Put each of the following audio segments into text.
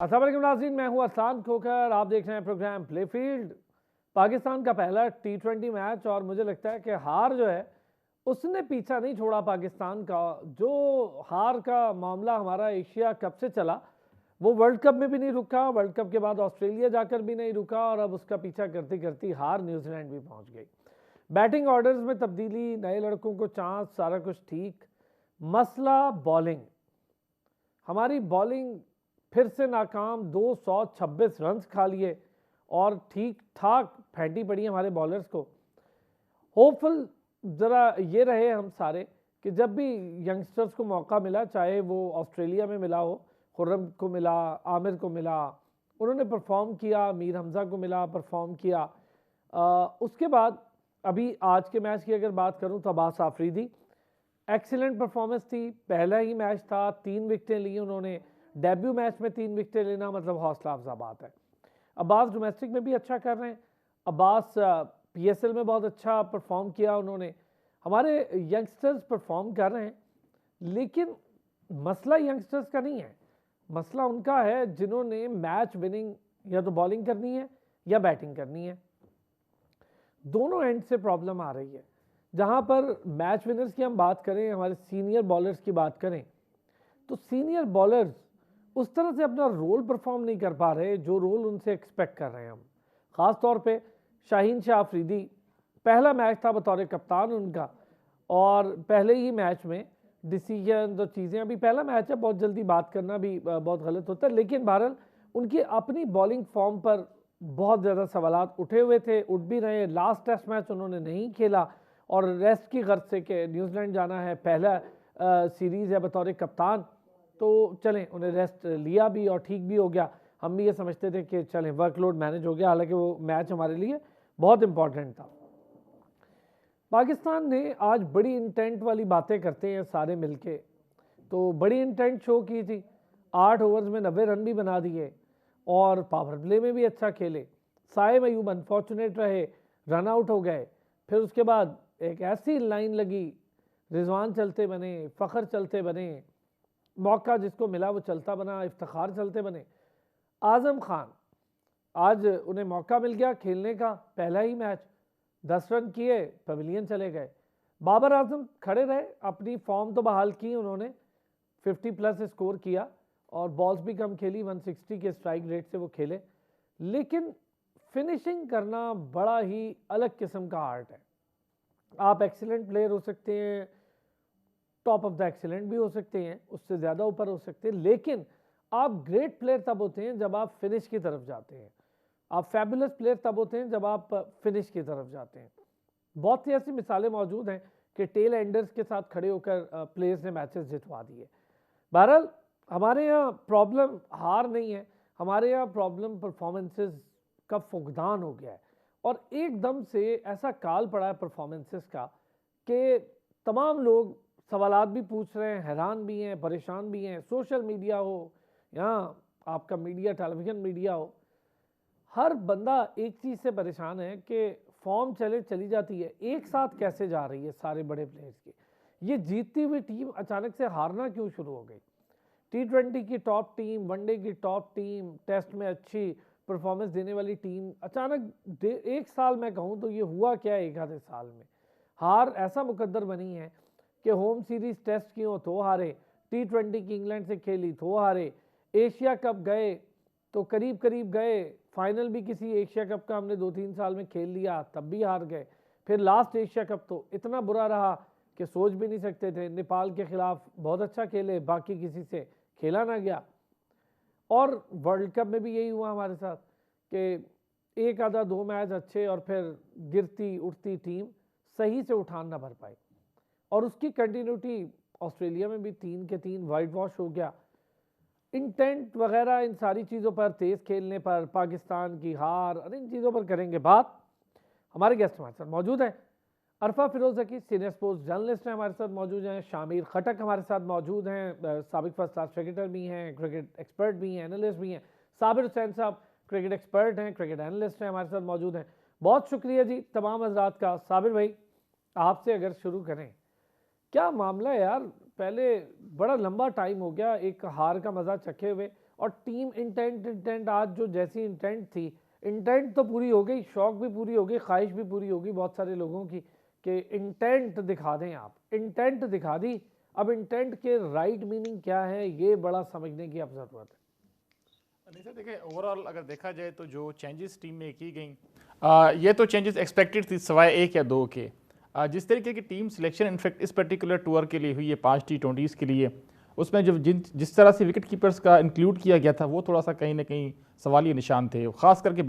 अस्सलाम वालेकुम नाज़रीन, मैं हूं अरसान खोकर। आप देख रहे हैं प्रोग्राम प्लेफील्ड। पाकिस्तान का पहला T20 मैच और मुझे लगता है कि हार जो है उसने पीछा नहीं छोड़ा पाकिस्तान का। जो हार का मामला हमारा एशिया कप से चला वो वर्ल्ड कप में भी नहीं रुका, वर्ल्ड कप के बाद ऑस्ट्रेलिया जाकर भी नहीं रुका और अब उसका पीछा करती करती हार न्यूजीलैंड भी पहुंच गई। बैटिंग ऑर्डर्स में तब्दीली, नए लड़कों को चांस, सारा कुछ ठीक। मसला बॉलिंग, हमारी बॉलिंग फिर से नाकाम, 226 रन खा लिए और ठीक ठाक फेंटी पड़ी हमारे बॉलर्स को। होपफुल ज़रा ये रहे हम सारे कि जब भी यंगस्टर्स को मौका मिला, चाहे वो ऑस्ट्रेलिया में मिला हो, खुर्रम को मिला, आमिर को मिला, उन्होंने परफॉर्म किया, मीर हमज़ा को मिला, परफॉर्म किया। उसके बाद अभी आज के मैच की अगर बात करूं तो अब्बास आफरीदी, एक्सीलेंट परफॉर्मेंस थी। पहला ही मैच था, 3 विकेटें ली उन्होंने। डेब्यू मैच में 3 विकेटें लेना मतलब हौसला अफजा बात है। अब्बास डोमेस्टिक में भी अच्छा कर रहे हैं। अब्बास PSL में बहुत अच्छा परफॉर्म किया उन्होंने। हमारे यंगस्टर्स परफॉर्म कर रहे हैं, लेकिन मसला यंगस्टर्स का नहीं है, मसला उनका है जिन्होंने मैच विनिंग या तो बॉलिंग करनी है या बैटिंग करनी है। दोनों एंड से प्रॉब्लम आ रही है। जहां पर मैच विनर्स की हम बात करें, हमारे सीनियर बॉलर्स की बात करें, तो सीनियर बॉलर्स उस तरह से अपना रोल परफॉर्म नहीं कर पा रहे जो रोल उनसे एक्सपेक्ट कर रहे हैं हम। ख़ास तौर पे शाहीन शाह अफरीदी, पहला मैच था बतौर कप्तान उनका और पहले ही मैच में डिसीजन और चीज़ें, अभी पहला मैच है, बहुत जल्दी बात करना भी बहुत गलत होता है, लेकिन बहरहाल उनकी अपनी बॉलिंग फॉर्म पर बहुत ज़्यादा सवालात उठे हुए थे, उठ भी रहे। लास्ट टेस्ट मैच उन्होंने नहीं खेला और रेस्ट की गर्ज से कि न्यूजीलैंड जाना है, पहला सीरीज़ है बतौर कप्तान, तो चलें उन्हें रेस्ट लिया भी और ठीक भी हो गया। हम भी ये समझते थे कि चलें वर्कलोड मैनेज हो गया, हालांकि वो मैच हमारे लिए बहुत इंपॉर्टेंट था। पाकिस्तान ने आज बड़ी इंटेंट वाली बातें करते हैं सारे मिलके, तो बड़ी इंटेंट शो की थी। 8 ओवर्स में 90 रन भी बना दिए और पावर प्ले में भी अच्छा खेले। साइम अयूब अनफॉर्चुनेट रहे, रन आउट हो गए। फिर उसके बाद एक ऐसी लाइन लगी, रिजवान चलते बने, फ़खर चलते बने, मौका जिसको मिला वो चलता बना, इफ्तिखार चलते बने। आज़म खान, आज उन्हें मौका मिल गया खेलने का, पहला ही मैच 10 रन किए, पवेलियन चले गए। बाबर आजम खड़े रहे, अपनी फॉर्म तो बहाल की उन्होंने, 50 प्लस स्कोर किया और बॉल्स भी कम खेली, 160 के स्ट्राइक रेट से वो खेले, लेकिन फिनिशिंग करना बड़ा ही अलग किस्म का आर्ट है। आप एक्सीलेंट प्लेयर हो सकते हैं, टॉप ऑफ द एक्सीलेंट भी हो सकते हैं, उससे ज़्यादा ऊपर हो सकते हैं, लेकिन आप ग्रेट प्लेयर तब होते हैं जब आप फिनिश की तरफ जाते हैं। आप फैबुलस प्लेयर तब होते हैं जब आप फिनिश की तरफ जाते हैं। बहुत सी ऐसी मिसालें मौजूद हैं कि टेल एंडर्स के साथ खड़े होकर प्लेयर्स ने मैचेस जितवा दिए। बहरहाल हमारे यहाँ प्रॉब्लम हार नहीं है, हमारे यहाँ प्रॉब्लम परफॉर्मेंसेस का फुकदान हो गया है और एकदम से ऐसा काल पड़ा है परफॉर्मेंसेस का कि तमाम लोग सवालात भी पूछ रहे हैं, हैरान भी हैं, परेशान भी हैं। सोशल मीडिया हो या आपका मीडिया, टेलीविज़न मीडिया हो, हर बंदा एक चीज़ से परेशान है कि फॉर्म चली जाती है, एक साथ कैसे जा रही है सारे बड़े प्लेयर्स की। ये जीतती हुई टीम अचानक से हारना क्यों शुरू हो गई? T20 की टॉप टीम, वनडे की टॉप टीम, टेस्ट में अच्छी परफॉर्मेंस देने वाली टीम, अचानक एक साल में कहूँ तो ये हुआ क्या है, एक आधे साल में हार ऐसा मुकद्दर बनी है कि होम सीरीज टेस्ट की हो तो हारे, T20 की इंग्लैंड से खेली तो हारे, एशिया कप गए तो करीब करीब गए, फाइनल भी किसी एशिया कप का हमने 2-3 साल में खेल लिया तब भी हार गए। फिर लास्ट एशिया कप तो इतना बुरा रहा कि सोच भी नहीं सकते थे। नेपाल के खिलाफ बहुत अच्छा खेले, बाकी किसी से खेला ना गया। और वर्ल्ड कप में भी यही हुआ हमारे साथ कि एक आधा 2 मैच अच्छे और फिर गिरती उठती टीम सही से उठान ना भर पाई और उसकी कंटिन्यूटी ऑस्ट्रेलिया में भी 3 के 3 वाइट वॉश हो गया। इंटेंट वगैरह इन सारी चीज़ों पर, तेज़ खेलने पर, पाकिस्तान की हार और इन चीज़ों पर करेंगे बात। हमारे गेस्ट हमारे साथ मौजूद हैं। अरफा फिरोज़ की सीनियर स्पोर्ट्स जर्नलिस्ट हैं, हमारे साथ मौजूद हैं। शामिर खटक हमारे साथ मौजूद हैं, साबिक फर्स्ट क्लास क्रिकेटर भी हैं, क्रिकेट एक्सपर्ट भी हैं, एनालिस्ट भी हैं। साबिर हुसैन साहब क्रिकेट एक्सपर्ट हैं, क्रिकेट एनालिस्ट हैं, हमारे साथ मौजूद हैं। बहुत शुक्रिया जी तमाम हजरात का। साबिर भाई, आपसे अगर शुरू करें, क्या मामला है यार? पहले बड़ा लंबा टाइम हो गया एक हार का मज़ा चखे हुए और टीम इंटेंट आज जो जैसी इंटेंट थी, इंटेंट तो पूरी हो गई, शौक भी पूरी हो गई, ख्वाहिश भी पूरी हो गई बहुत सारे लोगों की कि इंटेंट दिखा दें, आप इंटेंट दिखा दी। अब इंटेंट के राइट मीनिंग क्या है, ये बड़ा समझने की अब ज़रूरत है। नहीं सर, देखिए ओवरऑल अगर देखा जाए तो जो चेंजेस टीम में की गई, ये तो चेंजेस एक्सपेक्टेड थी सिवाय 1 या 2 के। जिस तरीके की टीम सिलेक्शन इनफैक्ट इस पर्टिकुलर टूर के लिए हुई है 5 T20s के लिए, उसमें जो जिस तरह से विकेट कीपर्स का इंक्लूड किया गया था वो थोड़ा सा कहीं ना कहीं सवालिया निशान थे। ख़ास करके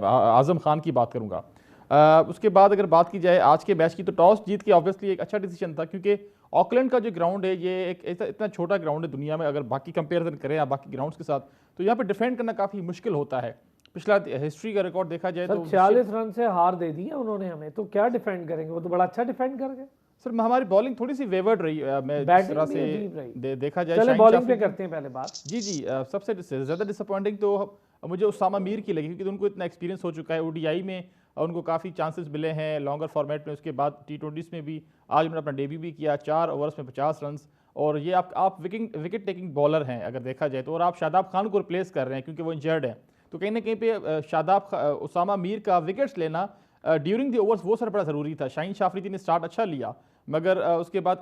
आज़म खान की बात करूँगा। उसके बाद अगर बात की जाए आज के मैच की, तो टॉस जीत के ऑब्वियसली एक अच्छा डिसीजन था, क्योंकि ऑकलैंड का जो ग्राउंड है ये एक इतना छोटा ग्राउंड है दुनिया में, अगर बाकी कंपेरिजन करें या बाकी ग्राउंड्स के साथ, तो यहाँ पे डिफेंड करना काफ़ी मुश्किल होता है। पिछला हिस्ट्री का रिकॉर्ड देखा जाए तो 46 रन से हार दे दी है उन्होंने हमें, तो क्या डिफेंड करेंगे, वो तो बड़ा अच्छा डिफेंड कर गए। सर हमारी बॉलिंग थोड़ी सी वेवर्ड रही, मैं जिस तरह से देखा जाए। चले बॉलिंग पे करते हैं पहले बात। जी जी, सबसे ज़्यादा डिसअपॉइंटिंग तो मुझे उसामा मीर की लगी, क्योंकि उनको इतना एक्सपीरियंस हो चुका है, ओडीआई में उनको काफ़ी चांसेस मिले हैं लॉन्गर फॉर्मेट में, उसके बाद T20s में भी आज उन्होंने अपना डेब्यू भी किया, 4 ओवर्स में 50 रन। और ये आप विकेट टेकिंग बॉलर हैं अगर देखा जाए तो, और आप शादाब खान को रिप्लेस कर रहे हैं क्योंकि वो इंजर्ड हैं, तो कहीं ना कहीं पे उसामा मीर का विकेट्स लेना ड्यूरिंग द ओवर्स वो सर बड़ा ज़रूरी था। शाहीन शाफरीदी ने स्टार्ट अच्छा लिया, मगर उसके बाद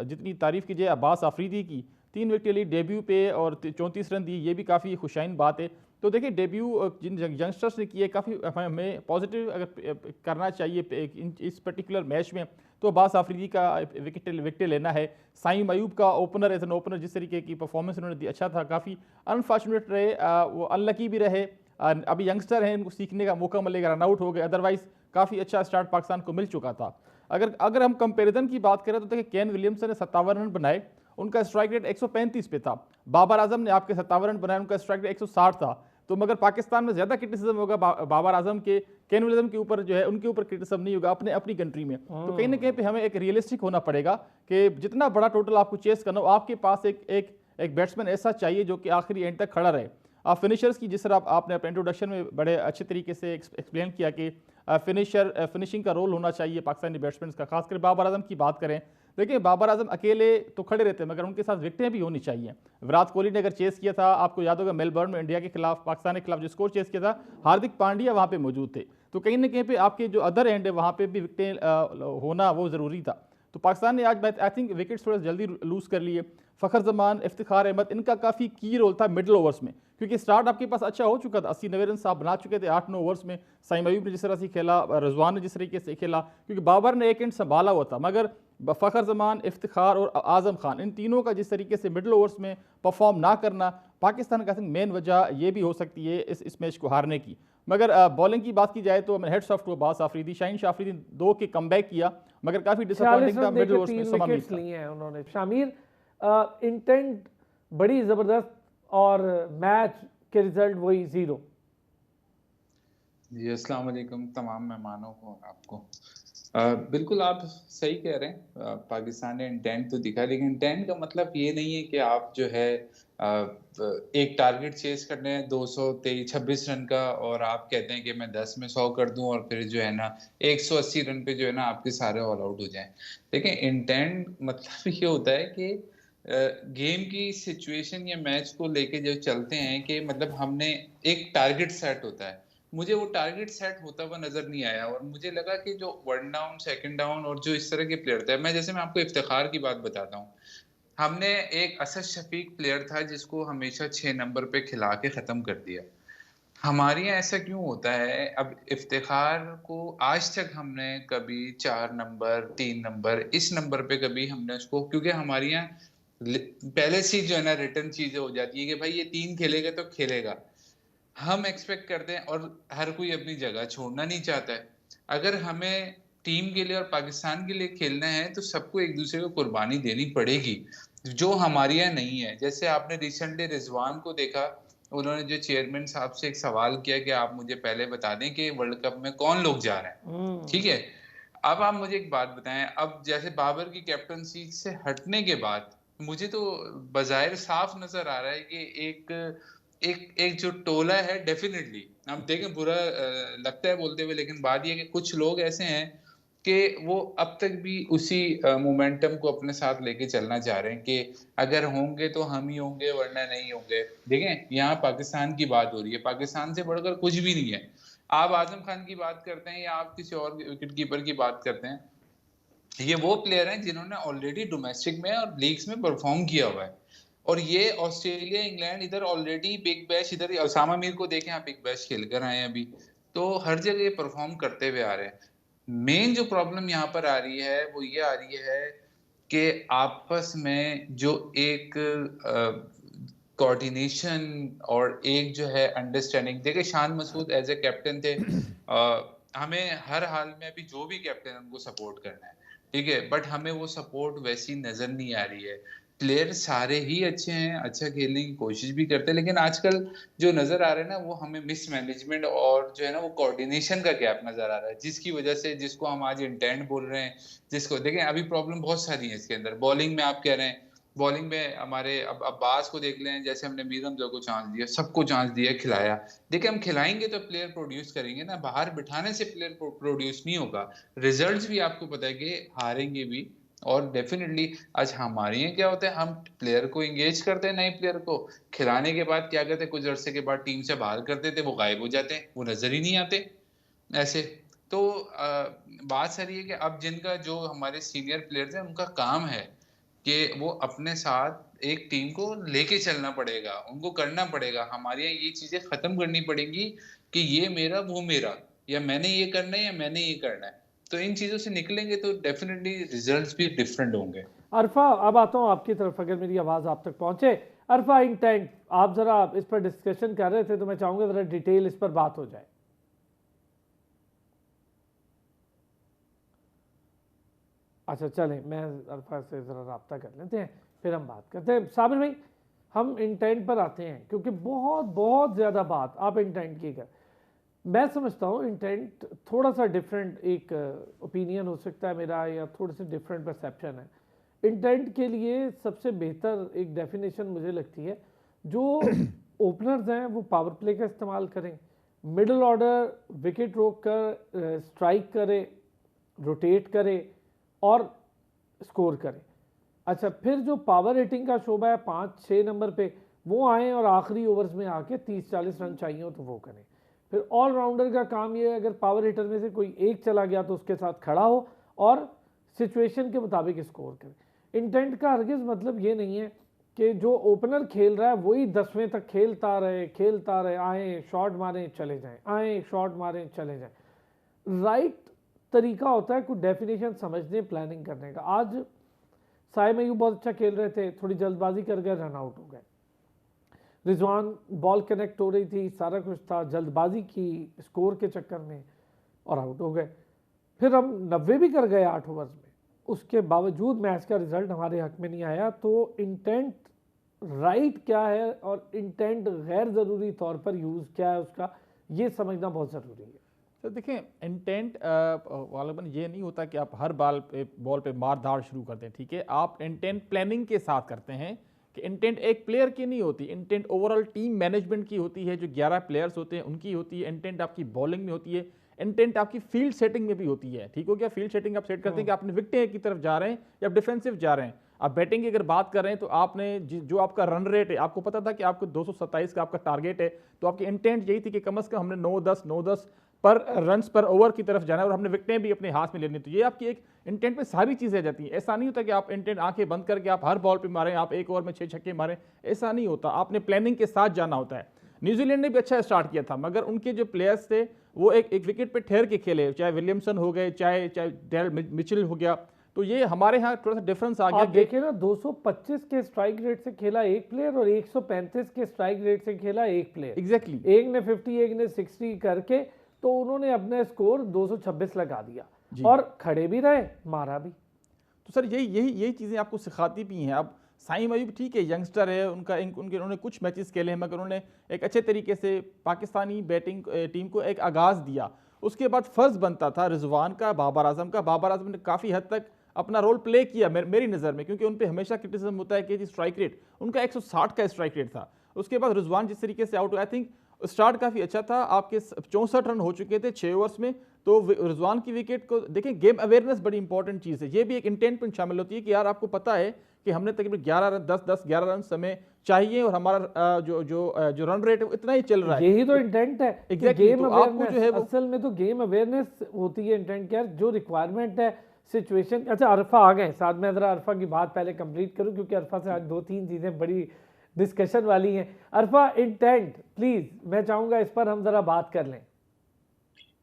जितनी तारीफ़ कीजिए अब्बास आफरीदी की, 3 विकेट लिए डेब्यू पे और 34 रन दिए, ये भी काफ़ी खुशाइन बात है। तो देखिए डेब्यू जिन यंगस्टर्स ने किए काफ़ी हमें पॉजिटिव अगर करना चाहिए इस पर्टिकुलर मैच में, तो अब्बास आफरीदी का विकेट लेना है। साइम अयूब का ओपनर एज एन ओपनर जिस तरीके की परफॉर्मेंस उन्होंने दी अच्छा था, काफ़ी अनफॉर्चुनेट रहे, वो अनलकी भी रहे। अभी यंगस्टर हैं, इनको सीखने का मौका मिलेगा, रन आउट हो गए, अदरवाइज काफ़ी अच्छा स्टार्ट पाकिस्तान को मिल चुका था। अगर हम कंपैरिजन की बात करें तो देखिए केन विलियमसन ने 57 रन बनाए, उनका स्ट्राइक रेट 135 पे था। बाबर आजम ने आपके 57 रन बनाए, उनका स्ट्राइक रेट 160 था। तो मगर पाकिस्तान में ज़्यादा क्रिटिसिज्म होगा बाबर आजम के, केन विलियमसन के ऊपर जो है उनके ऊपर क्रिटिसिज्म नहीं होगा अपनी कंट्री में। तो कहीं ना कहीं पे हमें एक रियलिस्टिक होना पड़ेगा कि जितना बड़ा टोटल आपको चेस करना हो, आपके पास एक बैट्समैन ऐसा चाहिए जो कि आखिरी एंड तक खड़ा रहे। फिनिशर्स की जिस तरह आपने अपने इंट्रोडक्शन में बड़े अच्छे तरीके से एक्सप्लेन किया कि फिनिशिंग का रोल होना चाहिए पाकिस्तानी बैट्समैन का। खासकर बाबर आजम की बात करें, देखिए बाबर आजम अकेले तो खड़े रहते हैं, मगर उनके साथ विकेटें भी होनी चाहिए। विराट कोहली ने अगर चेस किया था, आपको याद होगा मेलबर्न में इंडिया के खिलाफ, पाकिस्तान के खिलाफ जो स्कोर चेस किया था, हार्दिक पांड्या वहाँ पे मौजूद थे। तो कहीं ना कहीं पे आपके जो अदर एंड है वहाँ पे भी विकेटें होना वो ज़रूरी था। तो पाकिस्तान ने आज आई थिंक विकेट्स थोड़े जल्दी लूज़ कर लिए। फ़खर जमान, इफ्तिखार अहमद, इनका काफ़ी की रोल था मिडल ओवर्स में, क्योंकि स्टार्ट आपके पास अच्छा हो चुका था, 80-90 रन आप बना चुके थे 8-9 ओवर्स में। साइम अयूब ने जिस तरह से खेला, रिजवान ने जिस तरीके से खेला, क्योंकि बाबर ने एक एंड संभाला हुआ था, मगर फ़खर जमान, इफ्तिखार और आज़म खान, इन तीनों का जिस तरीके से मिडल ओवर्स में परफॉर्म ना करना पाकिस्तान का मेन वजह ये भी हो सकती है इस मैच को हारने की। मगर बॉलिंग की बात की जाए तो मैंने heads off to Abbas Afridi, Shaheen Shah Afridi 2 के कमबैक किया, मगर काफ़ी डिसअपॉइंटिंग था मिडल ओवर्स में। विकेट्स लिए हैं उन्होंने। शामिर, इंटेंट बड़ी ज़बरदस्त और मैच के रिजल्ट वही 0। जी अस्सलाम वालेकुम तमाम मेहमानों को, आपको बिल्कुल आप सही कह रहे हैं। पाकिस्तान ने इंटेंट तो दिखा, लेकिन इंटेंट का मतलब ये नहीं है कि आप जो है एक टारगेट चेस करने हैं 226 रन का, और आप कहते हैं कि मैं 10 में 100 कर दूं और फिर जो है ना 180 रन पे जो है ना आपके सारे ऑल आउट हो जाएं। देखिए इंटेंट मतलब ये होता है कि गेम की सिचुएशन या मैच को लेके जो चलते हैं कि मतलब हमने एक टारगेट सेट होता है। मुझे वो टारगेट सेट होता हुआ नजर नहीं आया, और मुझे लगा कि जो 1 डाउन 2 डाउन और जो इस तरह के प्लेयर थे, मैं आपको इफ्तिखार की बात बताता हूँ। हमने एक असद शफीक प्लेयर था जिसको हमेशा 6 नंबर पे खिला के खत्म कर दिया। हमारे यहाँ ऐसा क्यों होता है? अब इफ्तिखार को आज तक हमने कभी 4 नंबर 3 नंबर इस नंबर पे कभी हमने उसको, क्योंकि हमारे यहाँ पहले से जो है ना रिटर्न चीजें हो जाती है कि भाई ये 3 खेलेगा तो खेलेगा, हम एक्सपेक्ट करते हैं, और हर कोई अपनी जगह छोड़ना नहीं चाहता है। अगर हमें टीम के लिए और पाकिस्तान के लिए खेलना है तो सबको एक दूसरे को कुर्बानी देनी पड़ेगी, जो हमारे यहाँ नहीं है। जैसे आपने रिसेंटली रिजवान को देखा, उन्होंने जो चेयरमैन साहब से एक सवाल किया कि आप मुझे पहले बता दें कि वर्ल्ड कप में कौन लोग जा रहे हैं, ठीक है। अब आप मुझे एक बात बताएं, अब जैसे बाबर की कैप्टनसी से हटने के बाद मुझे तो बज़ाहिर साफ नजर आ रहा है कि एक जो टोला है, डेफिनेटली हम देखें बुरा लगता है बोलते हुए, लेकिन बात ये कि कुछ लोग ऐसे हैं कि वो अब तक भी उसी मोमेंटम को अपने साथ लेके चलना चाह रहे हैं कि अगर होंगे तो हम ही होंगे वरना नहीं होंगे। देखें, यहाँ पाकिस्तान की बात हो रही है, पाकिस्तान से बढ़कर कुछ भी नहीं है। आप आजम खान की बात करते हैं या आप किसी और विकेट कीपर की बात करते हैं, ये वो प्लेयर हैं जिन्होंने ऑलरेडी डोमेस्टिक में और लीग्स में परफॉर्म किया हुआ है। और ये ऑस्ट्रेलिया, इंग्लैंड इधर ऑलरेडी बिग बैश, इधर उसामा मीर को देखें आप, बिग बैश खेल कर आए हैं अभी, तो हर जगह ये परफॉर्म करते हुए आ रहे हैं। मेन जो प्रॉब्लम यहाँ पर आ रही है वो ये आ रही है कि आपस में जो एक कोऑर्डिनेशन और एक जो है अंडरस्टैंडिंग, देखिए Shan Masood as a captain थे, हमें हर हाल में अभी जो भी कैप्टन उनको सपोर्ट करना है, ठीक है, बट हमें वो सपोर्ट वैसी नजर नहीं आ रही है। प्लेयर सारे ही अच्छे हैं, अच्छा खेलने की कोशिश भी करते हैं, लेकिन आजकल जो नजर आ रहा है ना वो हमें मिसमैनेजमेंट और जो है ना वो कोऑर्डिनेशन का गैप नजर आ रहा है, जिसकी वजह से, जिसको हम आज इंटेंट बोल रहे हैं, जिसको देखें अभी प्रॉब्लम बहुत सारी है इसके अंदर। बॉलिंग में आप कह रहे हैं, बॉलिंग में हमारे अब अब्बास को देख लें, जैसे हमने मीर हमजा को चांस दिया, सबको चांस दिया, खिलाया। देखिए हम खिलाएंगे तो प्लेयर प्रोड्यूस करेंगे ना, बाहर बिठाने से प्लेयर प्रोड्यूस नहीं होगा। रिजल्ट्स भी आपको पता है कि हारेंगे भी, और डेफिनेटली आज हमारे यहाँ क्या होता है, हम प्लेयर को एंगेज करते हैं, नए प्लेयर को खिलाने के बाद क्या कहते हैं, कुछ अरसे के बाद टीम से बाहर कर देते, वो गायब हो जाते हैं, वो नजर ही नहीं आते ऐसे। तो बात सारी है कि अब जिनका, जो हमारे सीनियर प्लेयर्स हैं, उनका काम है कि वो अपने साथ एक टीम को लेके चलना पड़ेगा, उनको करना पड़ेगा। हमारे यहाँ ये चीजें खत्म करनी पड़ेंगी कि ये मेरा वो मेरा, या मैंने ये करना है या मैंने ये करना है। तो इन चीजों से निकलेंगे तो डेफिनेटली रिजल्ट्स भी डिफरेंट होंगे। अरफा, अब आता हूँ आपकी तरफ, अगर मेरी आवाज़ आप तक पहुँचे। अरफा, इंटेंट, आप ज़रा इस पर डिस्कशन कर रहे थे तो मैं चाहूँगा ज़रा डिटेल इस पर बात हो जाए। अच्छा चलें, मैं अरफा से ज़रा रब्ता कर लेते हैं, फिर हम बात करते हैं। साबिर भाई, हम इंटेंट पर आते हैं क्योंकि बहुत बहुत ज़्यादा बात आप इंटेंट की कर। मैं समझता हूँ इंटेंट थोड़ा सा डिफरेंट एक ओपिनियन हो सकता है मेरा, या थोड़ी सी डिफरेंट परसेप्शन है। इंटेंट के लिए सबसे बेहतर एक डेफिनेशन मुझे लगती है, जो ओपनर्स हैं वो पावर प्ले का इस्तेमाल करें, मिडल ऑर्डर विकेट रोक कर स्ट्राइक करे, रोटेट करे और स्कोर करे। अच्छा, फिर जो पावर हिटिंग का शोबा है 5-6 नंबर पे, वो आए और आखिरी ओवर्स में आके 30-40 रन चाहिए हो तो वो करें। फिर ऑलराउंडर का काम ये है, अगर पावर हिटर में से कोई एक चला गया तो उसके साथ खड़ा हो और सिचुएशन के मुताबिक स्कोर करे। इंटेंट का हरगिज़ मतलब ये नहीं है कि जो ओपनर खेल रहा है वही 10वें तक खेलता रहे, आए शॉट मारें चले जाएं, आए शॉट मारें चले जाएं। राइट तरीका होता है कुछ डेफिनेशन समझने, प्लानिंग करने का। आज साइम अयूब बहुत अच्छा खेल रहे थे, थोड़ी जल्दबाजी कर गए, रन आउट हो गए। रिजवान, बॉल कनेक्ट हो रही थी, सारा कुछ था, जल्दबाजी की स्कोर के चक्कर में और आउट हो गए। फिर हम 90 भी कर गए 8 ओवर्स में, उसके बावजूद मैच का रिजल्ट हमारे हक में नहीं आया। तो इंटेंट राइट क्या है और इंटेंट गैर ज़रूरी तौर पर यूज़ क्या है उसका, ये समझना बहुत ज़रूरी है। तो देखें, इंटेंट वालबन ये नहीं होता कि आप हर बॉल पे मार धाड़ शुरू कर दें, ठीक है। आप इंटेंट प्लानिंग के साथ करते हैं कि इंटेंट एक प्लेयर की नहीं होती, इंटेंट ओवरऑल टीम मैनेजमेंट की होती है, जो 11 प्लेयर्स होते हैं उनकी होती है। इंटेंट आपकी बॉलिंग में होती है, इंटेंट आपकी फील्ड सेटिंग में भी होती है, ठीक हो गया। फील्ड सेटिंग आप सेट करते हैं कि आपने विकेट की तरफ जा रहे हैं या आप डिफेंसिव जा रहे हैं। आप बैटिंग की अगर बात कर रहे हैं तो आपने जो आपका रन रेट है, आपको पता था कि आपको 227 का आपका टारगेट है, तो आपकी इंटेंट यही थी कि कम से कम हमने 9-10 पर रन्स पर ओवर की तरफ जाना है और हमने विकेटें भी अपने हाथ में लेनी। तो ये आपकी एक इंटेंट में सारी चीज़ें आ जाती हैं। ऐसा नहीं होता कि आप इंटेंट आंखें बंद करके आप हर बॉल पे मारें, आप एक ओवर में 6 छक्के मारें, ऐसा नहीं होता। आपने प्लानिंग के साथ जाना होता है। न्यूजीलैंड ने भी अच्छा स्टार्ट किया था, मगर उनके जो प्लेयर्स थे वो एक विकेट पे ठहर के खेले, चाहे विलियमसन हो गए, चाहे डेल मिचेल हो गया। तो ये हमारे यहाँ थोड़ा सा डिफरेंस आ गया। आप देखें ना, 225 के स्ट्राइक रेट से खेला एक प्लेयर और 135 के स्ट्राइक रेट से खेला एक प्लेयर। एग्जैक्टली, एक ने 50, एक ने 60 करके, तो उन्होंने अपना स्कोर 226 लगा दिया और खड़े भी रहे, मारा भी। तो सर यही चीज़ें आपको सिखाती भी हैं। अब साइम अयूब ठीक है, यंगस्टर है, उन्होंने कुछ मैचेस खेले हैं, मगर उन्होंने एक अच्छे तरीके से पाकिस्तानी बैटिंग टीम को एक आगाज़ दिया। उसके बाद फ़र्ज़ बनता था रिजवान का, बाबर आजम का। बाबर आजम ने काफ़ी हद तक अपना रोल प्ले किया मेरी नज़र में, क्योंकि उन पर हमेशा क्रिटिसिज्म होता है कि स्ट्राइक रेट उनका 160 का स्ट्राइक रेट था। उसके बाद रिजवान जिस तरीके से आउट हुआ, आई थिंक स्टार्ट काफ़ी अच्छा था, आपके 64 रन हो चुके थे 6 ओवर्स में। तो रिजवान की विकेट को देखें, गेम अवेयरनेस बड़ी इंपॉर्टेंट चीज़ है। ये भी एक इंटेंट में शामिल होती है कि यार आपको पता है कि हमने तकरीबन 11 रन 10 11 रन समय चाहिए और हमारा जो रन रेट है वो इतना ही चल रहा है। यही तो इंटेंट है कि एग्जैक्टली गेम तो आपको जो है अवेयरनेस, वो असल में तो गेम अवेयरनेस होती है इंटेंट की, यार जो रिक्वायरमेंट है सिचुएशन। अच्छा अरफा आ गए साथ में, ज़रा अरफा की बात पहले कंप्लीट करूं क्योंकि अरफा से आज 2-3 चीज़ें बड़ी डिस्कशन वाली हैं। अरफा इंटेंट प्लीज़, मैं चाहूँगा इस पर हम ज़रा बात कर लें।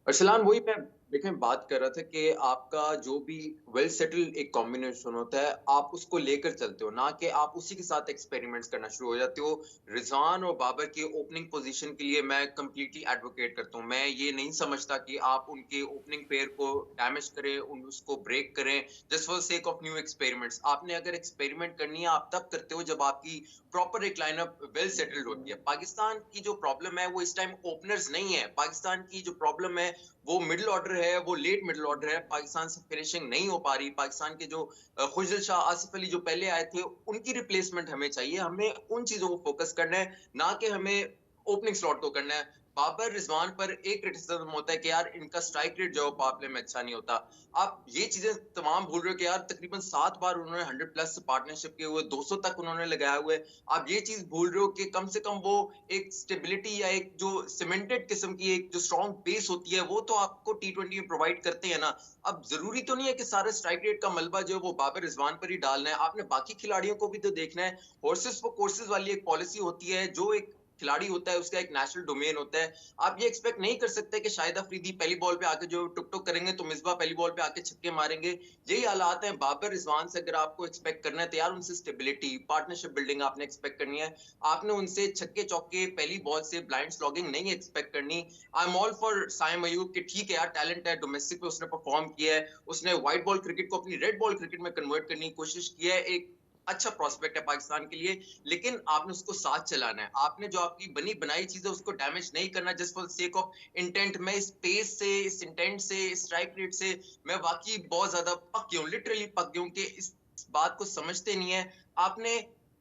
अरसलान, वही मैं देखें बात कर रहा था कि आपका जो भी वेल सेटल्ड एक कॉम्बिनेशन होता है आप उसको लेकर चलते हो, ना कि आप उसी के साथ एक्सपेरिमेंट्स करना शुरू हो जाते हो। रिजवान और बाबर की ओपनिंग पोजीशन के लिए मैं कंप्लीटली एडवोकेट करता हूं। मैं ये नहीं समझता कि आप उनके ओपनिंग पेयर को डैमेज करें, उसको ब्रेक करें just for sake of new experiments. आपने अगर एक्सपेरिमेंट करनी है आप तब करते हो जब आपकी प्रॉपर एक लाइनअप वेल सेटल्ड होती है। पाकिस्तान की जो प्रॉब्लम है वो इस टाइम ओपनर्स नहीं है, पाकिस्तान की जो प्रॉब्लम है वो मिडिल ऑर्डर है, वो लेट मिडिल ऑर्डर है। पाकिस्तान से फिनिशिंग नहीं हो पा रही। पाकिस्तान के जो खुशदिल शाह, आसिफ अली जो पहले आए थे उनकी रिप्लेसमेंट हमें चाहिए। हमें उन चीजों को फोकस करना है, ना कि हमें ओपनिंग स्लॉट को करना है। बाबर रिजवान पर एक क्रिटिसिज्म होता है कि यार इनका स्ट्राइक रेट जो पावर प्ले में अच्छा नहीं होता। आप ये चीजें तमाम भूल रहे हो कि यार तकरीबन 7 बार उन्होंने 100 प्लस पार्टनरशिप किए हुए, 200 तक उन्होंने लगाया हुआ है। आप ये चीज भूल रहे हो कि कम से कम वो एक स्टेबिलिटी या एक जो सीमेंटेड किस्म की एक जो स्ट्रॉन्ग बेस होती है वो तो आपको T20 में प्रोवाइड करते हैं ना। अब जरूरी तो नहीं है कि सारा स्ट्राइक रेट का मलबा जो है वो बाबर रिजवान पर ही डालना है। आपने बाकी खिलाड़ियों को भी तो देखना है। हॉर्सेस फॉर कोर्सेज वाली एक पॉलिसी होती है, जो एक खिलाड़ी होता है उसका एक नेशनल डोमेन होता है। आप ये एक्सपेक्ट नहीं कर सकते कि शाहिद अफरीदी पहली बॉल पे आके जो टुक टुक करेंगे तो मिसबा पहली बॉल पे आके छक्के मारेंगे। यही हालात हैं। बाबर रिजवान से अगर आपको एक्सपेक्ट करना है तो यार उनसे स्टेबिलिटी, पार्टनरशिप बिल्डिंग आपने एक्सपेक्ट करनी है। आपने उनसे छक्के चौके पहली बॉल से ब्लाइंड स्लॉगिंग नहीं एक्सपेक्ट करनी। I am all for Saim Ayub कि ठीक है यार टैलेंट है, डोमेस्टिक पे उसने परफॉर्म किया है, उसने व्हाइट बॉल क्रिकेट को अपनी रेड बॉल क्रिकेट में कन्वर्ट करने की कोशिश की है। एक अच्छा प्रोस्पेक्ट है पाकिस्तान के लिए, लेकिन आपने उसको साथ चलाना है। आपने जो आपकी बनी बनाई चीज है उसको डैमेज नहीं करना just for sake of intent. मैं इस पेस से, इस इंटेंट से, इस स्ट्राइक रेट से मैं वाकई बहुत ज्यादा पक गया हूं, लिटरली पक गया हूं कि इस बात को समझते नहीं है। आपने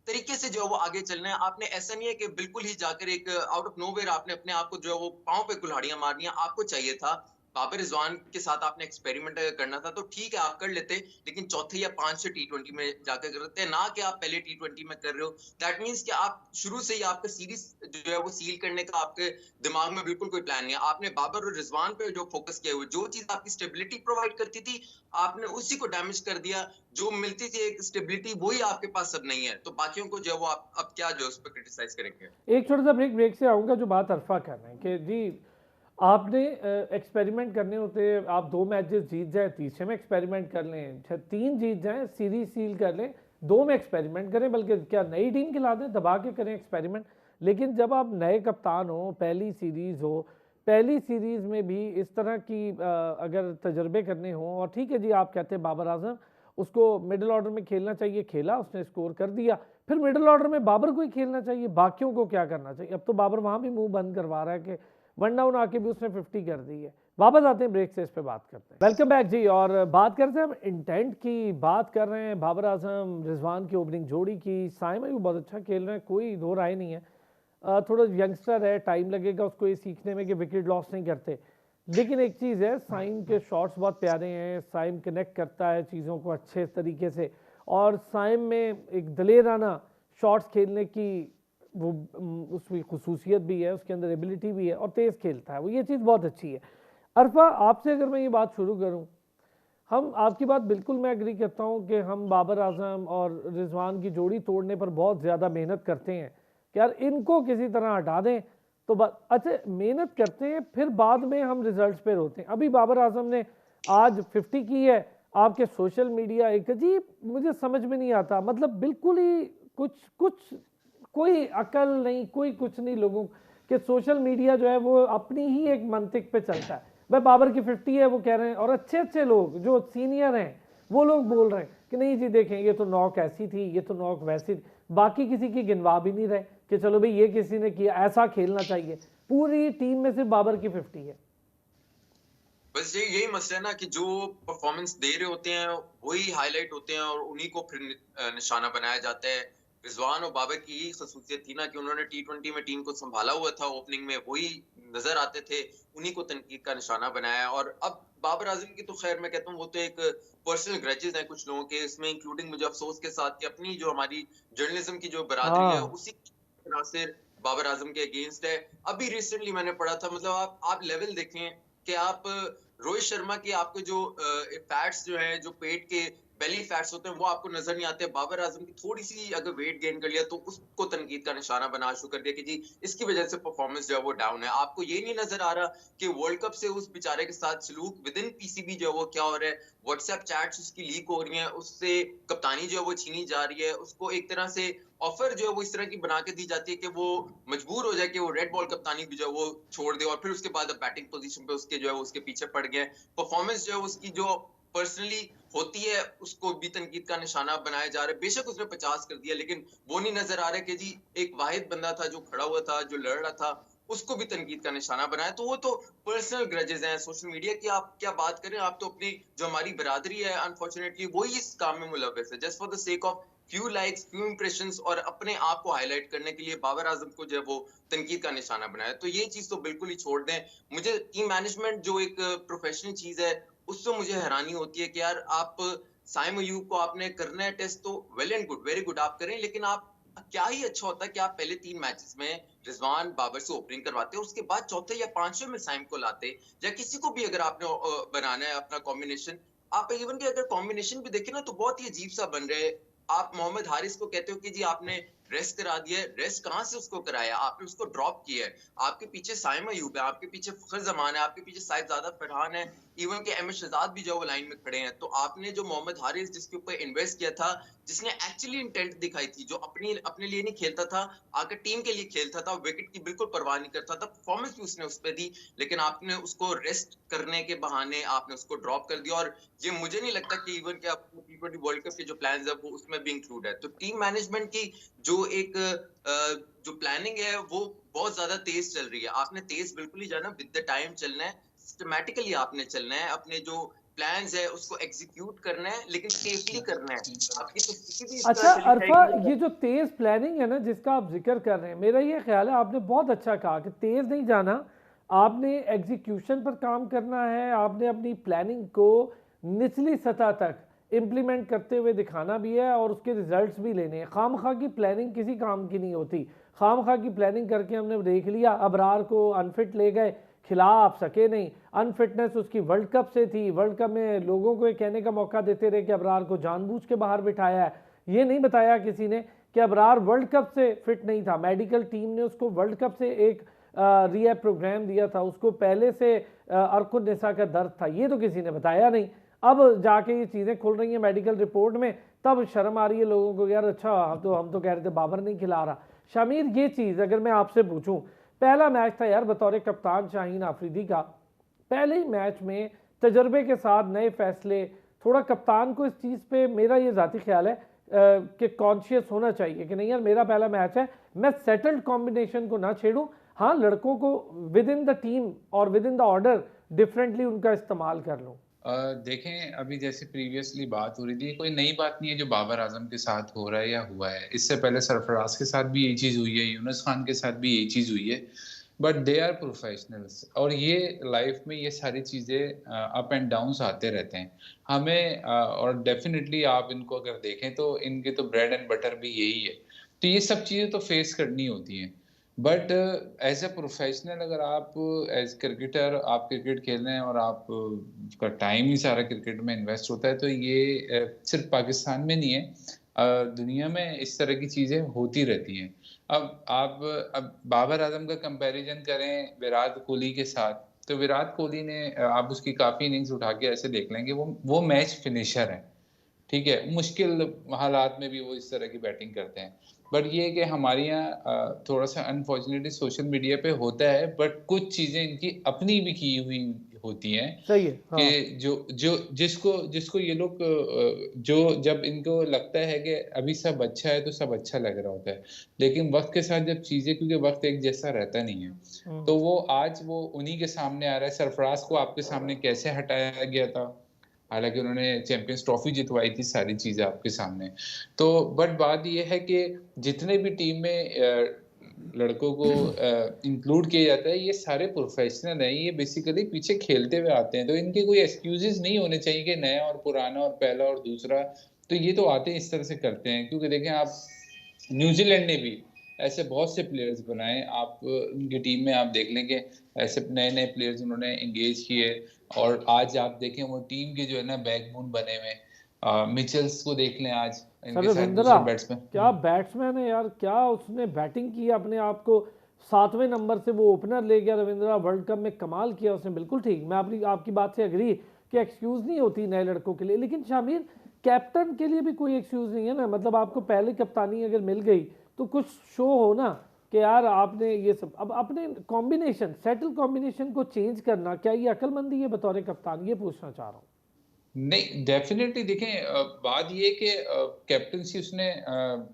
तरीके से जो है वो आगे चलना है। आपने ऐसा नहीं है कि बिल्कुल ही जाकर एक आउट ऑफ नोवेयर आपने अपने आप को जो है वो पांव पे कुल्हाड़ियां मारनी है। आपको चाहिए था बाबर रिजवान के साथ आपने एक्सपेरिमेंट अगर करना था तो ठीक है आप कर लेते, लेकिन चौथे या 5 T20 में जाकर करते, ना कि आप पहले T20 में कर रहे हो। दैट मींस कि आप शुरू से ही आपका सीरीज जो है वो सील करने का आपके दिमाग में बिल्कुल कोई प्लान नहीं है। आपने बाबर और रिजवान पे जो फोकस किया हुआ, जो चीज आपकी स्टेबिलिटी प्रोवाइड करती थी आपने उसी को डैमेज कर दिया। जो मिलती थी एक स्टेबिलिटी वही आपके पास अब नहीं है, तो बाकियों को जो है वो आप अब क्या जो है उस पर क्रिटिसाइज करेंगे। एक छोटा सा ब्रेक से आऊँगा, जो बात अरफा कर रहे हैं कि जी आपने एक्सपेरिमेंट करने होते हैं। आप 2 मैचेस जीत जाए, तीसरे में एक्सपेरिमेंट कर लें, 3 जीत जाएं, सीरीज सील कर लें, 2 में एक्सपेरिमेंट करें, बल्कि क्या नई टीम खिला दें, दबा के करें एक्सपेरिमेंट। लेकिन जब आप नए कप्तान हो, पहली सीरीज़ हो, पहली सीरीज़ में भी इस तरह की अगर तजर्बे करने हों, और ठीक है जी आप कहते हैं बाबर आजम उसको मिडिल ऑर्डर में खेलना चाहिए, खेला, उसने स्कोर कर दिया, फिर मिडिल ऑर्डर में बाबर को ही खेलना चाहिए, बाकियों को क्या करना चाहिए? अब तो बाबर वहाँ भी मुंह बंद करवा रहा है कि 1 डाउन आके भी उसने 50 कर दी है। वापस आते हैं ब्रेक से, इस पे बात करते हैं। वेलकम बैक जी, और बात करते हैं हम इंटेंट की, बात कर रहे हैं बाबर आजम रिजवान की ओपनिंग जोड़ी की। साइम अयूब बहुत अच्छा खेल रहे हैं, कोई दो राय नहीं है। थोड़ा यंगस्टर है, टाइम लगेगा उसको ये सीखने में कि विकेट लॉस नहीं करते, लेकिन एक चीज़ है, साइम के शॉट्स बहुत प्यारे हैं, साइम कनेक्ट करता है चीज़ों को अच्छे तरीके से, और साइम में एक दलेराना शॉट्स खेलने की वो उसकी खसूसियत भी है, उसके अंदर एबिलिटी भी है, और तेज़ खेलता है वो, ये चीज़ बहुत अच्छी है। अरफा आपसे अगर मैं ये बात शुरू करूं, हम आपकी बात बिल्कुल मैं एग्री करता हूं कि हम बाबर आजम और रिजवान की जोड़ी तोड़ने पर बहुत ज़्यादा मेहनत करते हैं कि यार इनको किसी तरह हटा दें तो बात। अच्छा मेहनत करते हैं, फिर बाद में हम रिजल्ट्स पे रोते हैं। अभी बाबर आजम ने आज 50 की है, आपके सोशल मीडिया एक अजीब, मुझे समझ में नहीं आता, मतलब बिल्कुल ही कुछ कोई अकल नहीं, कोई कुछ नहीं लोगों के। सोशल मीडिया जो है वो अपनी ही एक मंतिक पे चलता है। भाई बाबर की 50 है वो कह रहे हैं, और अच्छे अच्छे लोग जो सीनियर हैं वो लोग बोल रहे हैं कि नहीं जी देखें ये तो नॉक ऐसी थी, ये तो नॉक वैसी थी, बाकी किसी की गिनवा भी नहीं रहे कि चलो भाई ये किसी ने किया, ऐसा खेलना चाहिए। पूरी टीम में सिर्फ बाबर की 50 है। बस यही मसला है ना कि जो परफॉर्मेंस दे रहे होते हैं वही हाईलाइट होते हैं और उन्हीं को फिर निशाना बनाया जाता है। रिजवान और बाबर की यही खसूसियत थी ना कि उन्होंने T20 में टीम को संभाला हुआ था, ओपनिंग में वही नजर आते थे, उन्हीं को तनकीद का निशाना बनाया। और अब बाबर आजम की तो खैर मैं कहता हूँ वो तो एक पर्सनल ग्रजेस हैं कुछ लोगों के, इसमें इंक्लूडिंग मुझे अफसोस के साथ कि अपनी जो हमारी जर्नलिज्म की जो बरादरी है हाँ उसी नासिर बाबर आजम के अगेंस्ट है। अभी रिसेंटली मैंने पढ़ा था, मतलब आप लेवल देखें कि आप रोहित शर्मा के आपके जो फैट्स जो हैं, जो पेट के बेली फैट्स होते हैं वो आपको नजर नहीं आते। बाबर आजम की थोड़ी सी अगर वेट गेन कर लिया तो उसको तनकीद का निशाना बना शुरू कर दिया कि जी इसकी वजह से परफॉर्मेंस जो है वो डाउन है। आपको ये नहीं नजर आ रहा कि वर्ल्ड कप से उस बेचारे के साथ सलूक विद इन पीसीबी जो है वो क्या हो रहा है, व्हाट्सएप चैट्स उसकी लीक हो रही हैं, उससे कप्तानी जो है वो छीनी जा रही है, उसको एक तरह से ऑफर जो है वो इस तरह की बना के दी जाती है कि वो मजबूर हो जाए कि वो रेड बॉल कप्तानी भी जो है वो छोड़ दे, और फिर उसके बाद बैटिंग पोजीशन पे उसके जो है उसके पीछे पड़ गए। परफॉर्मेंस जो है उसकी जो पर्सनली होती है उसको भी तनकीद का निशाना बनाया जा रहा है। बेशक उसने 50 कर दिया, लेकिन वो नहीं नजर आ रहा कि जी एक वाहिद बंदा था जो खड़ा हुआ था, जो लड़ रहा था, उसको भी तनकीद का निशाना बनाया। तो वो तो पर्सनल ग्रजेस हैं। सोशल मीडिया की आप क्या बात करें, आप तो अपनी जो हमारी बरादरी है अनफॉर्चुनेटली वही इस काम में मुलव्वस है, just for the sake of few likes, few impressions, और अपने आप को हाईलाइट करने के लिए बाबर आजम को जो है वो तनकीद का निशाना बनाया। तो ये चीज तो बिल्कुल ही छोड़ दें। मुझे टीम मैनेजमेंट जो एक प्रोफेशनल चीज है उससे मुझे हैरानी होती है कि यार आप साइम अयूब को आपने करना है टेस्ट तो well and good, very good आप करें, लेकिन आप क्या ही अच्छा होता है कि आप पहले 3 मैचेस में रिजवान बाबर से ओपनिंग करवाते, उसके बाद चौथे या पांचवें में साइम को लाते, या किसी को भी अगर आपने बनाना है अपना कॉम्बिनेशन। आप इवन के अगर कॉम्बिनेशन भी देखें ना तो बहुत ही अजीब सा बन रहे। आप मोहम्मद हारिस को कहते हो कि जी आपने रेस्ट करा दिया है, रेस्ट कहां से उसको कराया, आपने उसको ड्रॉप किया है। आपके पीछे साइम अयूब है, आपके पीछे फखर जमान है, आपके पीछे साहिबजादा फरहान है, इवन के एम एस शहजाद भी जो वो लाइन में खड़े हैं। तो आपने जो मोहम्मद हारिस जिसके ऊपर इन्वेस्ट किया था, जिसने एक्चुअली इंटेंट दिखाई थी, जो अपने लिए नहीं खेलता था, आकर टीम के लिए खेलता था, विकेट की बिल्कुल परवाह नहीं करता था, परफॉर्मेंस भी उसने उस पर दी, लेकिन आपने उसको रेस्ट करने के बहाने आपने उसको ड्रॉप कर दिया। और ये मुझे नहीं लगता कि इवन के आपको T20 वर्ल्ड कप के जो प्लान्स है वो उसमें भी इंक्लूड है। तो टीम मैनेजमेंट की जो एक जो प्लानिंग है वो बहुत ज्यादा तेज चल रही है। आपने तेज बिल्कुल ही जाना, विद द टाइम चलना है, सिस्टमैटिकली आपने चलना है, अपने जो प्लान्स है उसको एग्जीक्यूट करना है, लेकिन सेफली करना है। आपकी तो किसी भी इस अच्छा तरह चली अरफा, जाएगी। ये जो तेज़ प्लानिंग है ना जिसका आप जिक्र कर रहे हैं, मेरा ये ख्याल है आपने बहुत अच्छा कहा कि तेज़ नहीं जाना, आपने एग्जीक्यूशन पर काम करना है, आपने अपनी प्लानिंग को निचली सतह तक इम्प्लीमेंट करते हुए दिखाना भी है और उसके रिजल्ट्स भी लेने हैं। खामखा की प्लानिंग किसी काम की नहीं होती। खामखा की प्लानिंग करके हमने देख लिया, अबरार को अनफिट ले गए, खिला आप सके नहीं, अनफिटनेस उसकी वर्ल्ड कप से थी, वर्ल्ड कप में लोगों को ये कहने का मौका देते रहे कि अबरार को जानबूझ के बाहर बिठाया है। ये नहीं बताया किसी ने कि अबरार वर्ल्ड कप से फिट नहीं था, मेडिकल टीम ने उसको वर्ल्ड कप से एक रिहैब प्रोग्राम दिया था, उसको पहले से अर्कुन निसा का दर्द था, ये तो किसी ने बताया नहीं। अब जाके ये चीज़ें खुल रही हैं मेडिकल रिपोर्ट में, तब शर्म आ रही है लोगों को, यार अच्छा हम तो कह रहे थे बाबर नहीं खिला रहा। शामिर, ये चीज़ अगर मैं आपसे पूछूं, पहला मैच था यार बतौर कप्तान शाहीन आफरीदी का, पहले ही मैच में तजर्बे के साथ नए फैसले, थोड़ा कप्तान को इस चीज़ पे मेरा ये ज़ाती ख्याल है कि कॉन्शियस होना चाहिए कि नहीं यार मेरा पहला मैच है, मैं सेटल्ड कॉम्बिनेशन को ना छेड़ूं। हाँ, लड़कों को विद इन द टीम और with in the order differently उनका इस्तेमाल कर लूँ। देखें, अभी जैसे प्रीवियसली बात हो रही थी, कोई नई बात नहीं है जो बाबर आजम के साथ हो रहा है या हुआ है। इससे पहले सरफराज के साथ भी यही चीज़ हुई है, यूनुस खान के साथ भी यही चीज़ हुई है। बट दे आर प्रोफेशनल्स, और ये लाइफ में ये सारी चीज़ें अप एंड डाउन्स आते रहते हैं हमें। और डेफिनेटली आप इनको अगर देखें तो इनके तो ब्रेड एंड बटर भी यही है। तो ये सब चीज़ें तो फेस करनी होती हैं। बट एज ए प्रोफेशनल, अगर आप एज क्रिकेटर आप क्रिकेट खेल रहे हैं और आप का टाइम ही सारा क्रिकेट में इन्वेस्ट होता है, तो ये सिर्फ पाकिस्तान में नहीं है, दुनिया में इस तरह की चीज़ें होती रहती हैं। अब बाबर आजम का कंपैरिजन करें विराट कोहली के साथ, तो विराट कोहली ने आप उसकी काफ़ी इनिंग्स उठा के ऐसे देख लेंगे, वो मैच फिनिशर है, ठीक है। मुश्किल हालात में भी वो इस तरह की बैटिंग करते हैं। बट ये है कि हमारे यहाँ थोड़ा सा अनफॉर्चुनेटली सोशल मीडिया पे होता है, बट कुछ चीज़ें इनकी अपनी भी की हुई होती हैं सही है, कि हाँ। जो जो जिसको जिसको ये लोग जो जब इनको लगता है कि अभी सब अच्छा है तो सब अच्छा लग रहा होता है, लेकिन वक्त के साथ जब चीज़ें, क्योंकि वक्त एक जैसा रहता नहीं है, तो वो आज वो उन्हीं के सामने आ रहा है। सरफराज को आपके सामने कैसे हटाया गया था, हालांकि उन्होंने चैंपियंस ट्रॉफी जितवाई थी, सारी चीजें आपके सामने। तो बट बात ये है कि जितने भी टीम में लड़कों को इंक्लूड किया जाता है, ये सारे प्रोफेशनल हैं, ये बेसिकली पीछे खेलते हुए आते हैं, तो इनके कोई एक्सक्यूजेस नहीं होने चाहिए कि नया और पुराना और पहला और दूसरा। तो ये तो आते हैं, इस तरह से करते हैं। क्योंकि देखें आप, न्यूजीलैंड ने भी ऐसे बहुत से प्लेयर्स बनाए, आप उनकी टीम में आप देख लेंगे ऐसे नए नए प्लेयर्स उन्होंने एंगेज किए। और आज आप देखें वो टीम के जो है ना बैकबोन बने हुए, मिचेल्स को देख लें आज, इनके साथ रविंद्रा दूसरे बैट्समैन। क्या बैट्समैन है यार, क्या उसने बैटिंग की अपने आप को 7वें नंबर से वो ओपनर ले गया। रविंद्रा वर्ल्ड कप में कमाल किया उसने, बिल्कुल ठीक, मैं आपकी बात से एग्री कि एक्सक्यूज नहीं होती नए लड़कों के लिए। लेकिन शामिर, कैप्टन के लिए भी कोई एक्सक्यूज नहीं है ना, मतलब आपको पहले कप्तानी अगर मिल गई तो कुछ शो हो ना कि यार आपने ये सब, अब अपने कॉम्बिनेशन, सेटल कॉम्बिनेशन को चेंज करना, क्या ये अक्लमंदी है बतौर कप्तान, ये पूछना चाह रहा हूँ। नहीं, डेफिनेटली देखें, बात ये कि कैप्टनसी उसने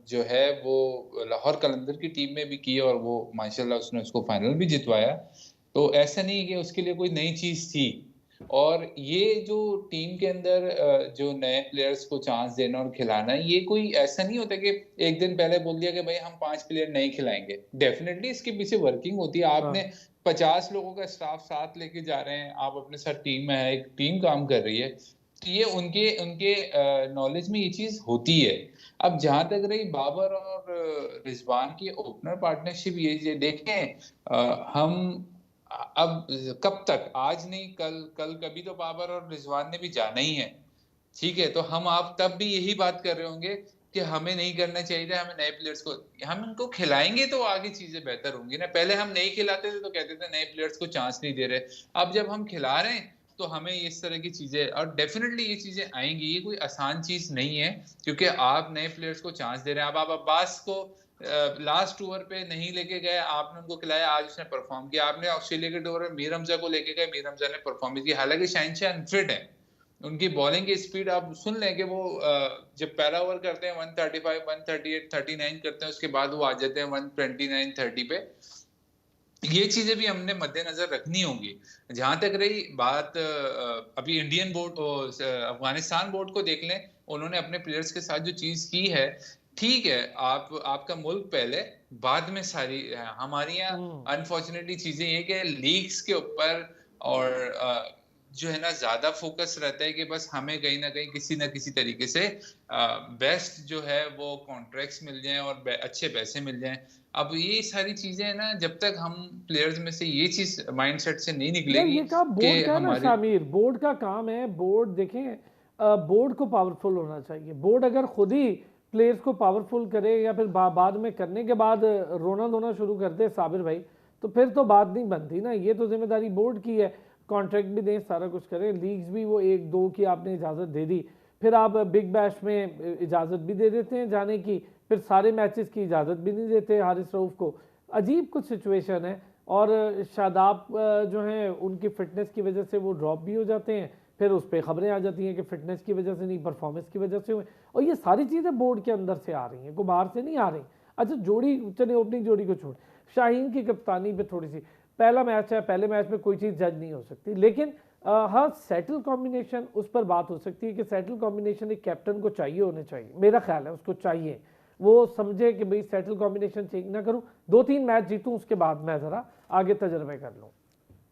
जो है वो लाहौर कलंदर की टीम में भी की और वो माशाल्लाह उसने उसको फाइनल भी जितवाया। तो ऐसा नहीं है कि उसके लिए कोई नई चीज थी। और ये जो टीम के अंदर जो नए प्लेयर्स को चांस देना और खिलाना, ये कोई ऐसा नहीं होता कि एक दिन पहले बोल दिया कि भाई हम 5 प्लेयर नहीं खिलाएंगे। डेफिनेटली इसके पीछे वर्किंग होती है। आपने 50 लोगों का स्टाफ साथ लेके जा रहे हैं, आप अपने साथ टीम में है, एक टीम काम कर रही है, तो ये उनके उनके नॉलेज में ये चीज होती है। अब जहां तक रही बाबर और रिजवान की ओपनर पार्टनरशिप, ये देखें, हम अब कब तक, आज नहीं कल, कल कभी तो बाबर और रिजवान ने भी जाना ही है। ठीक है, तो हम आप तब भी यही बात कर रहे होंगे कि हमें नहीं करना चाहिए था, हमें नए प्लेयर्स को, हम इनको खिलाएंगे तो आगे चीजें बेहतर होंगी ना। पहले हम नहीं खिलाते थे तो कहते थे नए प्लेयर्स को चांस नहीं दे रहे। अब जब हम खिला रहे हैं तो हमें इस तरह की चीजें, और डेफिनेटली ये चीजें आएंगी, ये कोई आसान चीज नहीं है। क्योंकि आप नए प्लेयर्स को चांस दे रहे हैं। अब आप अब्बास को लास्ट ओवर पे नहीं लेके गए, आपने उनको खिलाया, आज उसने परफॉर्म किया। आपने ऑस्ट्रेलिया के ओवर में मीर हमजा को लेके गए, मीर हमजा ने परफॉर्मेंस की, हालांकि शहनशाह अनफिट है। उनकी बॉलिंग की स्पीड आप सुन लें कि वो जब पहला ओवर करते हैं 135, 138, 39 करते हैं, उसके बाद वो आ जाते हैं 129, 30 पे। ये चीजें भी हमने मद्देनजर रखनी होंगी। जहां तक रही बात अभी इंडियन बोर्ड, अफगानिस्तान बोर्ड को देख लें, उन्होंने अपने प्लेयर्स के साथ जो चीज की है, ठीक है, आपका मुल्क पहले, बाद में सारी हमारी यहाँ अनफॉर्चुनेटली चीजें ये कि लीग्स के ऊपर और जो है ना ज्यादा फोकस रहता है कि बस हमें कहीं ना कहीं किसी ना किसी तरीके से बेस्ट जो है वो कॉन्ट्रैक्ट्स मिल जाएं और अच्छे पैसे मिल जाएं। अब ये सारी चीजें है ना, जब तक हम प्लेयर्स में से ये चीज माइंडसेट से नहीं यार निकलेगी ये काम कि बोर्ड का है ना हमारी, शामिर, बोर्ड का काम है। बोर्ड देखें, बोर्ड को पावरफुल होना चाहिए। बोर्ड अगर खुद ही प्लेयर्स को पावरफुल करे या फिर बाद में करने के बाद रोना धोना शुरू कर दे साबिर भाई, तो फिर तो बात नहीं बनती ना। ये तो जिम्मेदारी बोर्ड की है, कॉन्ट्रैक्ट भी दें, सारा कुछ करें। लीग्स भी वो 1-2 की आपने इजाज़त दे दी, फिर आप बिग बैश में इजाज़त भी दे देते हैं जाने की, फिर सारे मैचेस की इजाज़त भी नहीं देते हारिस रऊफ को। अजीब कुछ सिचुएशन है। और शादाब जो हैं उनकी फिटनेस की वजह से वो ड्रॉप भी हो जाते हैं, फिर उस पर खबरें आ जाती हैं कि फिटनेस की वजह से नहीं, परफॉर्मेंस की वजह से हुए। और ये सारी चीज़ें बोर्ड के अंदर से आ रही हैं, कोई बाहर से नहीं आ रही। अच्छा जोड़ी, चले ओपनिंग जोड़ी को छोड़, शाहीन की कप्तानी पे थोड़ी सी, पहला मैच है, पहले मैच में कोई चीज़ जज नहीं हो सकती, लेकिन हाँ सेटल कॉम्बिनेशन उस पर बात हो सकती है कि सेटल कॉम्बिनेशन एक कैप्टन को चाहिए होने चाहिए, मेरा ख्याल है उसको चाहिए। वो समझे कि भाई सेटल कॉम्बिनेशन चेंज ना करूं, 2-3 मैच जीतूं, उसके बाद मैं ज़रा आगे तजर्बे कर लूँ।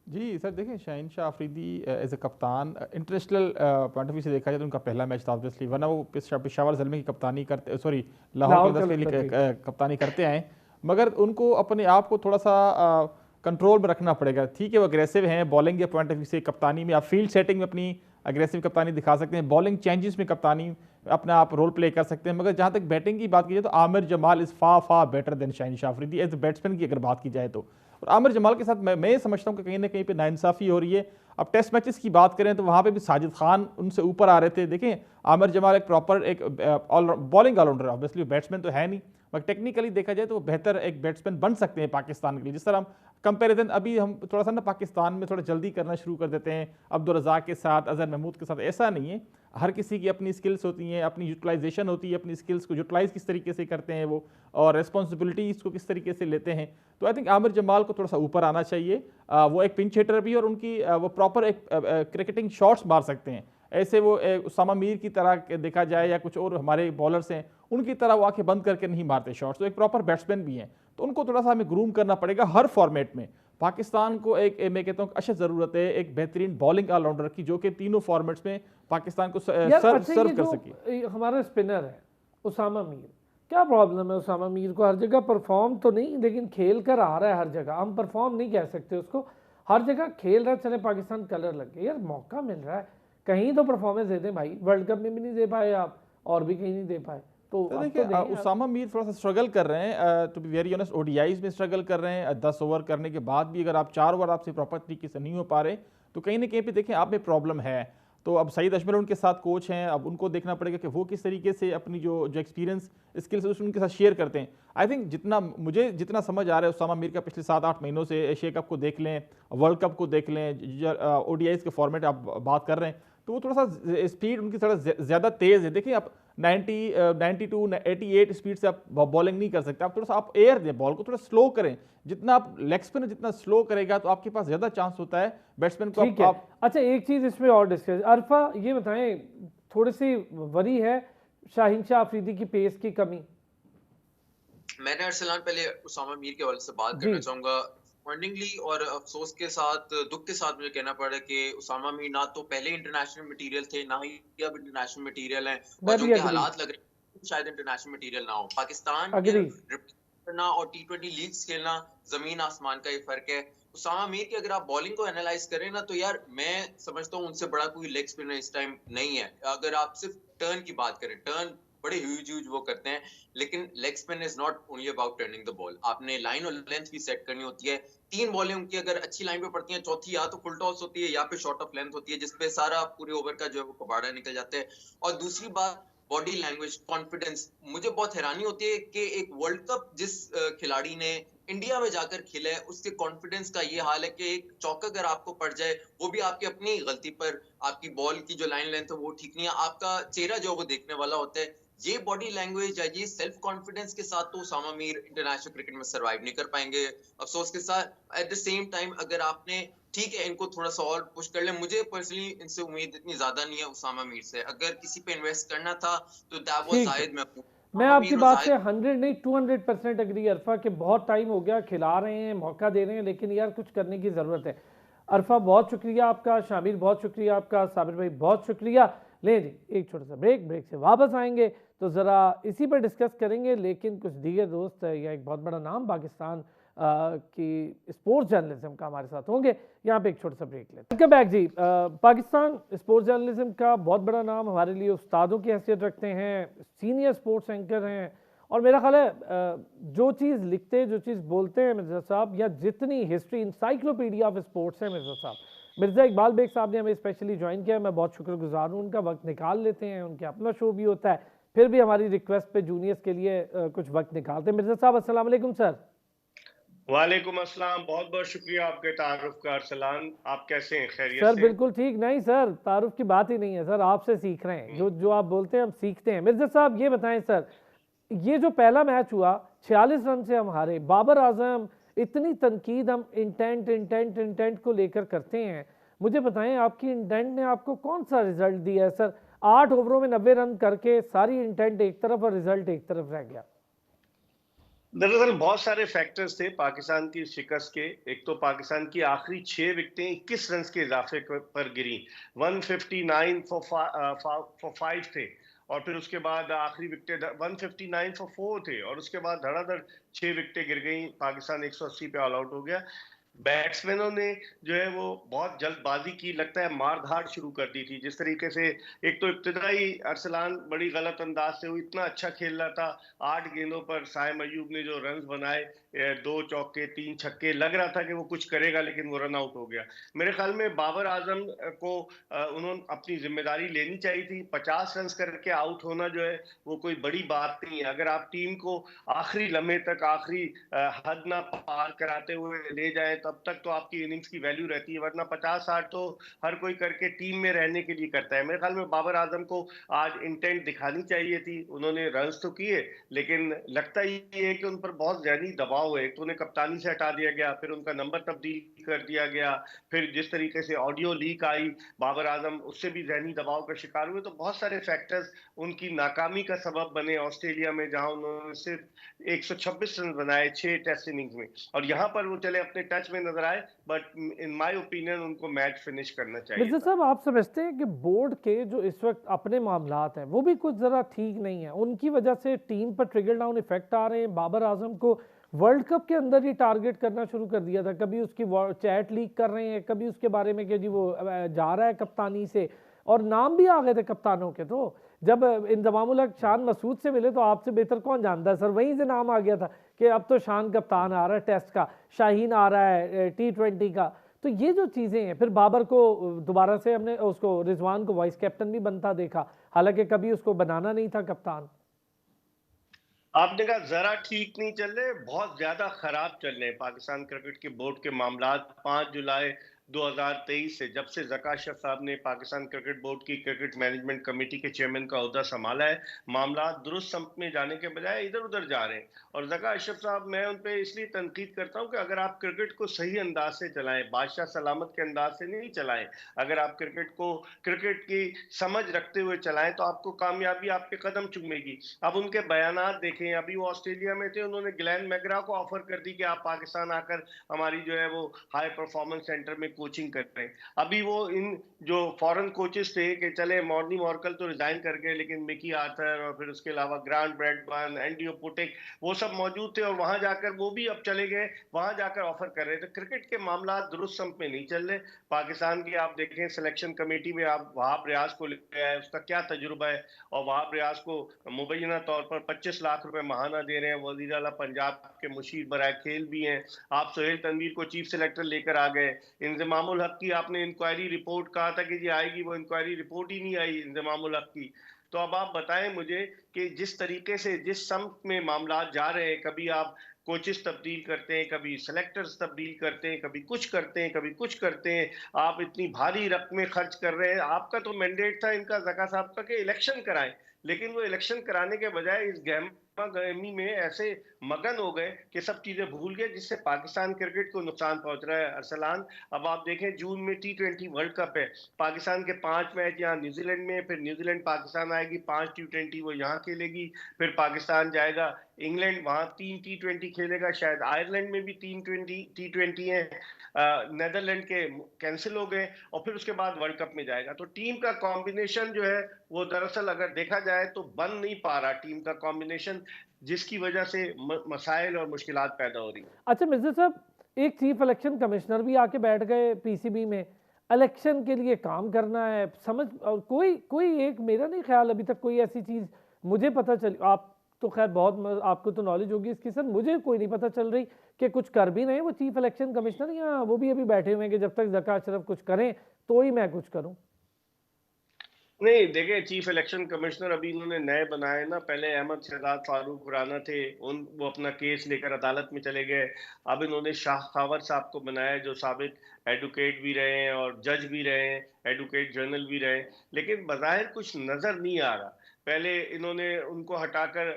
जी सर, देखें शहनशाह अफरीदी एज ए कप्तान इंटरनेशनल पॉइंट ऑफ व्यू से देखा जाए तो उनका पहला मैच था ऑब्वियसली, वरना वो पेशावर ज़लमी की कप्तानी करते, सॉरी लाहौर कलंदर्स के लिए कप्तानी करते आए, मगर उनको अपने आप को थोड़ा सा कंट्रोल में रखना पड़ेगा। ठीक है वो अग्रेसिव हैं, बॉलिंग के पॉइंट ऑफ व्यू से कप्तानी में आप फील्ड सेटिंग में अपनी अग्रेसिव कप्तानी दिखा सकते हैं, बॉलिंग चेंजेस में कप्तानी अपना आप रोल प्ले कर सकते हैं, मगर जहाँ तक बैटिंग की बात की जाए तो आमिर जमाल इज़ फा बेटर देन शहनशाह अफरीदी एज ए बैट्समैन की अगर बात की जाए तो। और आमिर जमाल के साथ मैं समझता हूँ कि कहीं ना कहीं पे नाइंसाफ़ी हो रही है। अब टेस्ट मैचेस की बात करें तो वहाँ पे भी साजिद खान उनसे ऊपर आ रहे थे। देखें आमिर जमाल एक प्रॉपर एक बॉलिंग ऑलराउंडर, ऑब्वियसली बैट्समैन तो है नहीं, मगर टेक्निकली देखा जाए तो वो बेहतर एक बैट्समैन बन सकते हैं पाकिस्तान के लिए। जिस तरह हम कंपैरिजन अभी हम थोड़ा सा ना पाकिस्तान में थोड़ा जल्दी करना शुरू कर देते हैं अब्दुल रज़ाक के साथ, अजहर महमूद के साथ, ऐसा नहीं है। हर किसी की अपनी स्किल्स होती हैं, अपनी यूटिलाइजेशन होती है, अपनी स्किल्स को यूटिलाइज किस तरीके से करते हैं वो, और रिस्पॉन्सिबिलिटीज़ को किस तरीके से लेते हैं। तो आई थिंक आमिर जमाल को थोड़ा सा ऊपर आना चाहिए। वो एक पिंच हिटर भी और उनकी वो प्रॉपर एक क्रिकेटिंग शॉट्स मार सकते हैं। ऐसे वो उसामा मीर की तरह देखा जाए या कुछ और हमारे बॉलर्स हैं उनकी तरह वो आंखें बंद करके नहीं मारते शॉट्स, तो एक प्रॉपर बैट्समैन भी हैं, तो उनको थोड़ा सा हमें ग्रूम करना पड़ेगा हर फॉर्मेट में। पाकिस्तान को मैं कहता हूँ अशद ज़रूरत है एक बेहतरीन बॉलिंग ऑलराउंडर की जो कि तीनों फॉर्मेट्स में पाकिस्तान को यार सर्व अच्छा, सर्व ये कर जो सके। हमारा स्पिनर है उसामा मीर, क्या प्रॉब्लम है उसामा मीर को? हर जगह परफॉर्म तो नहीं, लेकिन खेल कर आ रहा है हर जगह। हम परफॉर्म नहीं कह सकते उसको, हर जगह खेल रहा है। चले पाकिस्तान कलर लग गए, यार मौका मिल रहा है, कहीं तो परफॉर्मेंस दे दें भाई। वर्ल्ड कप में भी नहीं दे पाए आप, और भी कहीं नहीं दे पाए, तो अब देखिए तो दें आप। उसामा मीर थोड़ा सा स्ट्रगल कर रहे हैं, to be very honest, ODIs में स्ट्रगल कर रहे हैं। 10 ओवर करने के बाद भी अगर आप 4 ओवर आपसे प्रॉपर तरीके से नहीं हो पा रहे तो कहीं ना कहीं पे देखें आप में प्रॉब्लम है। तो अब सईद अजमल उनके साथ कोच हैं, अब उनको देखना पड़ेगा कि वो किस तरीके से अपनी जो जो एक्सपीरियंस स्किल्स उनके साथ शेयर करते हैं। आई थिंक जितना समझ आ रहा है उसामा मीर का पिछले 7-8 महीनों से, एशिया कप को देख लें, वर्ल्ड कप को देख लें, ओडीआईज के फॉर्मेट आप बात कर रहे हैं, तो वो थोड़ा सा स्पीड उनकी थोड़ा ज़्यादा तेज़ है। देखिए आप 92 88 स्पीड से आप बॉलिंग नहीं कर सकते, आप थोड़ा सा आप एयर दें, बॉल को थोड़ा स्लो करें। जितना आप लेग स्पिनर जितना स्लो करेगा तो आपके पास ज़्यादा चांस होता है बैट्समैन को ठीक है। अच्छा, एक चीज़ इसमें और डिस्कस, अरफा ये बताएं, थोड़ी सी वरी है शाहीन शाह अफरीदी की पेस की कमी? मैंने अरसलान पहले उसामा मीर के हवाले से बात जी करना चाहूंगा। डिसअपॉइंटिंगली और अफसोस के साथ, दुख के साथ मुझे कहना पड़ रहा है कि उसामा मीर ना तो पहले इंटरनेशनल मटेरियल थे, ना ही अब इंटरनेशनल मटेरियल हैं, और मैं जो भी उनके अग्री हालात लग रहे हैं शायद इंटरनेशनल मटेरियल ना हो। पाकिस्तान के अग्री रिप्रेजेंट करना और टी20 लीग्स खेलना जमीन आसमान का ये फर्क है। उसामा मीर की अगर आप बॉलिंग को एनालाइज करें ना, तो यार मैं समझता हूँ उनसे बड़ा कोई लेग स्पिनर इस टाइम नहीं है। अगर आप सिर्फ टर्न की बात करें, टर्न बड़े ह्यूज वो करते हैं, लेकिन leg spin is not only about turning the ball. आपने लाइन और लेंथ भी सेट करनी होती है। 3 बॉलें उनकी अगर अच्छी लाइन पे पड़ती हैं, चौथी या तो फुल टॉस होती है या फिर शॉर्ट ऑफ लेंथ होती है, जिसपे सारा पूरे ओवर का जो है वो कबाड़ा निकल जाता है। और दूसरी बात, बॉडी लैंग्वेज, कॉन्फिडेंस। मुझे बहुत हैरानी होती है कि एक वर्ल्ड कप जिस खिलाड़ी ने इंडिया में जाकर खेला है, उसके कॉन्फिडेंस का ये हाल है कि एक चौका अगर आपको पड़ जाए, वो भी आपकी अपनी गलती पर, आपकी बॉल की जो लाइन लेंथ है वो ठीक नहीं है, आपका चेहरा जो वो देखने वाला होता है। ये बॉडी लैंग्वेज या ये सेल्फ कॉन्फिडेंस के साथ तो उसामा मीर इंटरनेशनल क्रिकेट में सरवाइव नहीं कर पाएंगे, अफसोस के साथ। एट द सेम टाइम अगर आपने, ठीक है, इनको थोड़ा सा और पुश कर ले, मुझे पर्सनली इनसे उम्मीद इतनी ज्यादा नहीं है उसामा मीर से। अगर किसी पे इन्वेस्ट करना था तो दैट वाज ठीक है। जाहिद महमूद। मैं उसामा आपकी मीर और बात से जाहिद 100 नहीं 200% अग्री अरफा, के बहुत टाइम हो गया, खिला रहे हैं, मौका दे रहे हैं, लेकिन यार कुछ करने की ज़रूरत है। अरफा बहुत शुक्रिया आपका, शामिर बहुत शुक्रिया आपका, साबिर भाई बहुत शुक्रिया। ले जी एक छोटा सा ब्रेक, ब्रेक से वापस आएंगे तो ज़रा इसी पर डिस्कस करेंगे, लेकिन कुछ दीगर दोस्त या एक बहुत बड़ा नाम पाकिस्तान की स्पोर्ट्स जर्नलिज्म का हमारे साथ होंगे। यहाँ पे एक छोटा सा ब्रेक लेते हैं। वेलकम बैक जी। पाकिस्तान स्पोर्ट्स जर्नलिज्म का बहुत बड़ा नाम हमारे लिए उस्तादों की हैसियत रखते हैं, सीनियर स्पोर्ट्स एंकर हैं, और मेरा ख्याल है जो चीज़ लिखते, जो चीज़ बोलते हैं मिर्ज़ा साहब, या जितनी हिस्ट्री, इंसाइक्लोपीडिया ऑफ स्पोर्ट्स है मिर्ज़ा साहब। मिर्ज़ा इकबाल बेग साहब ने हमें स्पेशली ज्वाइन किया, मैं बहुत शुक्रगुजार हूँ, उनका वक्त निकाल लेते हैं, उनके अपना शो भी होता है, फिर भी हमारी रिक्वेस्ट पे जूनियर्स के लिए कुछ वक्त निकालते हैं। मिर्ज़ा साहब अस्सलाम वालेकुम सर। वालेकुम अस्सलाम, बहुत बहुत शुक्रिया आपके तारुफ का अरसलान। आप कैसे हैं? खैरियत सर से? बिल्कुल ठीक। नहीं सर, तारुफ की बात ही नहीं है सर, आपसे सीख रहे हैं, जो जो आप बोलते हैं हम सीखते हैं। मिर्ज़ा साहब ये बताएं सर, ये जो पहला मैच हुआ 46 रन से हम हारे, बाबर आजम, इतनी तनकीद हम इंटेंट को लेकर करते हैं, मुझे बताएं आपकी इंटेंट ने आपको कौन सा रिजल्ट दिया है सर? 8 ओवरों में 90 रन करके सारी इंटेंट एक तरफ और रिजल्ट एक तरफ रह गया। दरअसल बहुत सारे फैक्टर्स थे पाकिस्तान की शिकस्त के। एक तो पाकिस्तान की आखिरी 6 विकेटें 21 रन के इजाफे पर गिरी, 159 फॉर 5 थे, और फिर उसके बाद आखिरी विकेट 159 फॉर 4 थे, और उसके बाद धड़ाधड़ 6 विकेटें गिर गई, पाकिस्तान 180 पे ऑल आउट हो गया। बैट्समैनों ने जो है वो बहुत जल्दबाजी की, लगता है मार धाड़ शुरू कर दी थी। जिस तरीके से एक तो इब्तिदाई अरसलान बड़ी गलत अंदाज से, वो इतना अच्छा खेल रहा था, 8 गेंदों पर साइम अयूब ने जो रन बनाए, 2 चौके 3 छक्के, लग रहा था कि वो कुछ करेगा, लेकिन वो रन आउट हो गया। मेरे ख्याल में बाबर आजम को उन्होंने अपनी जिम्मेदारी लेनी चाहिए थी। 50 रन करके आउट होना जो है वो कोई बड़ी बात नहीं है। अगर आप टीम को आखिरी लम्हे तक, आखिरी हद ना पार कराते हुए ले जाए, तब तक तो आपकी इनिंग्स की वैल्यू रहती है, वरना 50-60 तो हर कोई करके टीम में रहने के लिए करता है। मेरे ख्याल में बाबर आजम को आज इंटेंट दिखानी चाहिए थी। उन्होंने रन्स तो किए, लेकिन लगता ये है कि उन पर बहुत ज़्यादा दबाव दबाव है, तो उन्हें कप्तानी से हटा दिया गया, फिर उनका नंबर तब्दील कर दिया गया, फिर जिस तरीके से ऑडियो लीक आई बाबर आजम, उससे भी जहनी दबाव का शिकार हुए। तो बहुत सारे फैक्टर्स उनकी नाकामी का सबब बने ऑस्ट्रेलिया में, जहां उन्होंने सिर्फ 126 रन बनाए 6 टेस्ट इनिंग्स में, और यहाँ पर वो चले अपने टच में नजर आए, बट इन माय ओपिनियन उनको मैच फिनिश करना चाहिए मिर्जा था। साहब, आप समझते हैं कि बोर्ड के जो इस वक्त अपने मामलात हैं वो भी कुछ ज़रा ठीक नहीं है, उनकी वजह से टीम पर ट्रिगर डाउन इफेक्ट आ रहे हैं? बाबर आजम को वर्ल्ड कप के अंदर ही टारगेट करना शुरू कर दिया था, कभी उसकी चैट लीक कर रहे हैं, कभी उसके बारे में कि जी वो जा रहा है कप्तानी से, और नाम भी आ गए थे कप्तानों के। तो जब इंजमामुल हक शान मसूद से मिले तो आपसे बेहतर कौन जानता है सर, वहीं से नाम आ गया था कि अब तो शान कप्तान आ रहा है टेस्ट का, शाहीन आ रहा है T20 का। तो ये जो चीज़ें हैं, फिर बाबर को दोबारा से हमने उसको, रिजवान को वाइस कैप्टन भी बनता देखा, हालांकि कभी उसको बनाना नहीं था कप्तान। आपने कहा जरा ठीक नहीं चल रहे, बहुत ज्यादा खराब चल रहे हैं पाकिस्तान क्रिकेट के बोर्ड के मामलात। 5 जुलाई 2023 से, जब से ज़का अशरफ साहब ने पाकिस्तान क्रिकेट बोर्ड की क्रिकेट मैनेजमेंट कमेटी के चेयरमैन का ओहदा संभाला है, मामला दुरुस्त सम्त में जाने के बजाय इधर उधर जा रहे हैं। और ज़का अशरफ साहब, मैं उन पर इसलिए तनकीद करता हूं कि अगर आप क्रिकेट को सही अंदाज से चलाएं, बादशाह सलामत के अंदाज से नहीं चलाएं, अगर आप क्रिकेट को क्रिकेट की समझ रखते हुए चलाएं, तो आपको कामयाबी आपके कदम चूमेगी। अब उनके बयानात देखें, अभी वो ऑस्ट्रेलिया में थे, उन्होंने ग्लेन मैकग्रा को ऑफर कर दी कि आप पाकिस्तान आकर हमारी जो है वो हाई परफॉर्मेंस सेंटर में कोचिंग कर रहे हैं। अभी वो इन जो फॉरेन कोचेस थे कि चले मॉर्नी मॉर्कल तो रिजाइन कर गए, लेकिन मिकी आर्थर और फिर उसके अलावा ग्रांट ब्रैडबर्न, एंड्रयू पुटिक, वो सब मौजूद थे, और वहां जाकर वो भी अब चले गए, वहां जाकर ऑफर कर रहे थे। क्रिकेट के मामला दुरुस्त सम्त में नहीं चल रहे। पाकिस्तान की आप देखें सिलेक्शन कमेटी में, आप वहाब रियाज को ले आए, उसका क्या तजुर्बा है, और वहाब रियाज को मुबैना तौर पर 25 लाख रुपए महाना दे रहे हैं। वजीर आला पंजाब के मुशीर बराए खेल भी हैं। आप सोहेल तनवीर को चीफ सेलेक्टर लेकर आ गए। इंजमामुल हक की आपने इंक्वायरी रिपोर्ट कहा था कि जी आएगी, वो इंक्वायरी रिपोर्ट ही नहीं आई इंजमामुल हक की। तो अब आप बताएं मुझे कि जिस तरीके से जिस सम्त में मामला जा रहे हैं, कभी आप कोचेस तब्दील करते हैं, कभी सेलेक्टर्स तब्दील करते हैं, कभी कुछ करते हैं, कभी कुछ करते हैं, आप इतनी भारी रकमें खर्च कर रहे हैं। आपका तो मैंडेट था इनका, ज़का साहब का, कि इलेक्शन कराएं, लेकिन वो इलेक्शन कराने के बजाय इस गहमी में ऐसे मगन हो गए कि सब चीजें भूल गए, जिससे पाकिस्तान क्रिकेट को नुकसान पहुंच रहा है। अरसलान, अब आप देखें जून में T20 वर्ल्ड कप है, पाकिस्तान के 5 मैच यहाँ न्यूजीलैंड में, फिर न्यूजीलैंड पाकिस्तान आएगी, 5 T20 वो यहाँ खेलेगी, फिर पाकिस्तान जाएगा इंग्लैंड, वहां 3 T20 खेलेगा, शायद आयरलैंड में भी 3 T20 है, नेदरलैंड के कैंसिल हो गए, और फिर उसके बाद वर्ल्ड कप में जाएगा। तो टीम का कॉम्बिनेशन जो है वो दरअसल अगर देखा जाए तो बन नहीं पा रहा टीम का कॉम्बिनेशन, जिसकी वजह से मसाइल और मुश्किलात पैदा हो रही हैं। अच्छा मिर्जा साहब, एक चीफ इलेक्शन कमिश्नर भी आके बैठ गए PCB में, इलेक्शन के लिए काम करना है, समझ, और कोई एक, मेरा नहीं ख्याल अभी तक कोई ऐसी चीज़ मुझे पता चली, आप तो खैर बहुत, आपको तो नॉलेज होगी इसकी सर, मुझे कोई नहीं पता चल रही कि कुछ कर भी नहीं वो चीफ इलेक्शन कमिश्नर, या वो भी अभी बैठे हुए हैं कि जब तक ज़का अशरफ कुछ करें तो ही मैं कुछ करूं। नहीं, देखिए चीफ इलेक्शन कमिश्नर अभी इन्होंने नए बनाए ना, पहले अहमद शहजाद फारूक खुराना थे, वो अपना केस लेकर अदालत में चले गए। अब इन्होंने शाह खावर साहब को बनाया, जो साबिक एडवोकेट भी रहे हैं और जज भी रहे हैं, एडवोकेट जनरल भी रहे, लेकिन बज़ाहिर कुछ नजर नहीं आ रहा। पहले इन्होंने उनको हटाकर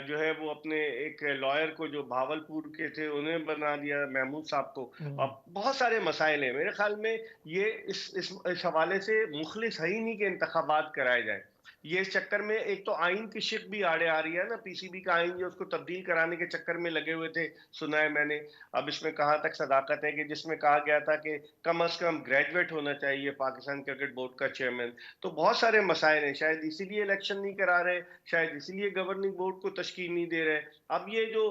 जो है वो अपने एक लॉयर को जो भावलपुर के थे उन्हें बना दिया, महमूद साहब को। अब बहुत सारे मसाइल हैं मेरे ख्याल में, ये इस हवाले से मुखलिस है ही नहीं कि इंतखाबात कराए जाए। ये इस चक्कर में एक तो आइन की शिक भी आड़े आ रही है ना, PCB का आइन जो उसको तब्दील कराने के चक्कर में लगे हुए थे, सुना है मैंने। अब इसमें कहाँ तक सदाकत है कि जिसमें कहा गया था कि कम से कम ग्रेजुएट होना चाहिए पाकिस्तान क्रिकेट बोर्ड का चेयरमैन। तो बहुत सारे मसाइल हैं, शायद इसीलिए इलेक्शन नहीं करा रहे, शायद इसीलिए गवर्निंग बोर्ड को तश्कील नहीं दे रहे। अब ये जो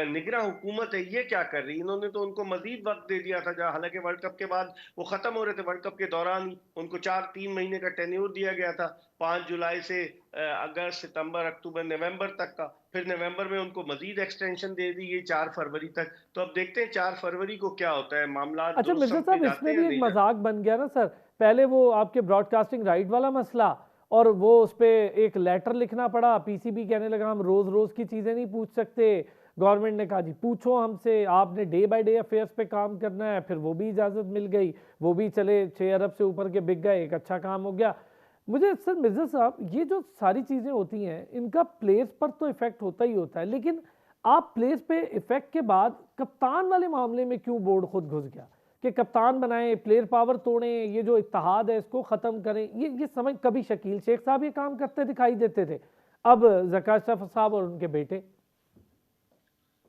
निगरान हुकूमत है ये क्या कर रही है? इन्होंने तो उनको मजीद वक्त दे दिया था, जहाँ हालांकि वर्ल्ड कप के बाद वो खत्म हो रहे थे, वर्ल्ड कप के दौरान उनको 3 महीने का टेन्योर दिया गया था, 5 जुलाई से अगस्त, सितंबर, अक्टूबर, नवंबर तक का। फिर नवंबर में उनको मजीद एक्सटेंशन दे दी गई 4 फरवरी तक। तो अब देखते हैं 4 फरवरी को क्या होता है, मामला। अच्छा मिर्जा साहब, इसमें भी एक मजाक बन गया ना सर, पहले वो आपके ब्रॉडकास्टिंग राइट वाला मसला, और वो उस पर एक लेटर लिखना पड़ा, PCB कहने लगा हम रोज रोज की चीजें नहीं पूछ सकते, गवर्नमेंट ने कहा जी पूछो हमसे, आपने डे बाय डे अफेयर्स पे काम करना है, फिर वो भी इजाज़त मिल गई, वो भी चले 6 अरब से ऊपर के बिक गए, एक अच्छा काम हो गया। मुझे सर मिर्जा साहब, ये जो सारी चीज़ें होती हैं इनका प्लेयर्स पर तो इफेक्ट होता ही होता है, लेकिन आप प्लेस पे इफेक्ट के बाद कप्तान वाले मामले में क्यों बोर्ड खुद घुस गया कि कप्तान बनाएं, प्लेयर पावर तोड़ें, ये जो इत्तेहाद है इसको ख़त्म करें? ये समझ, कभी शकील शेख साहब ये काम करते दिखाई देते थे, अब ज़का अशरफ साहब और उनके बेटे।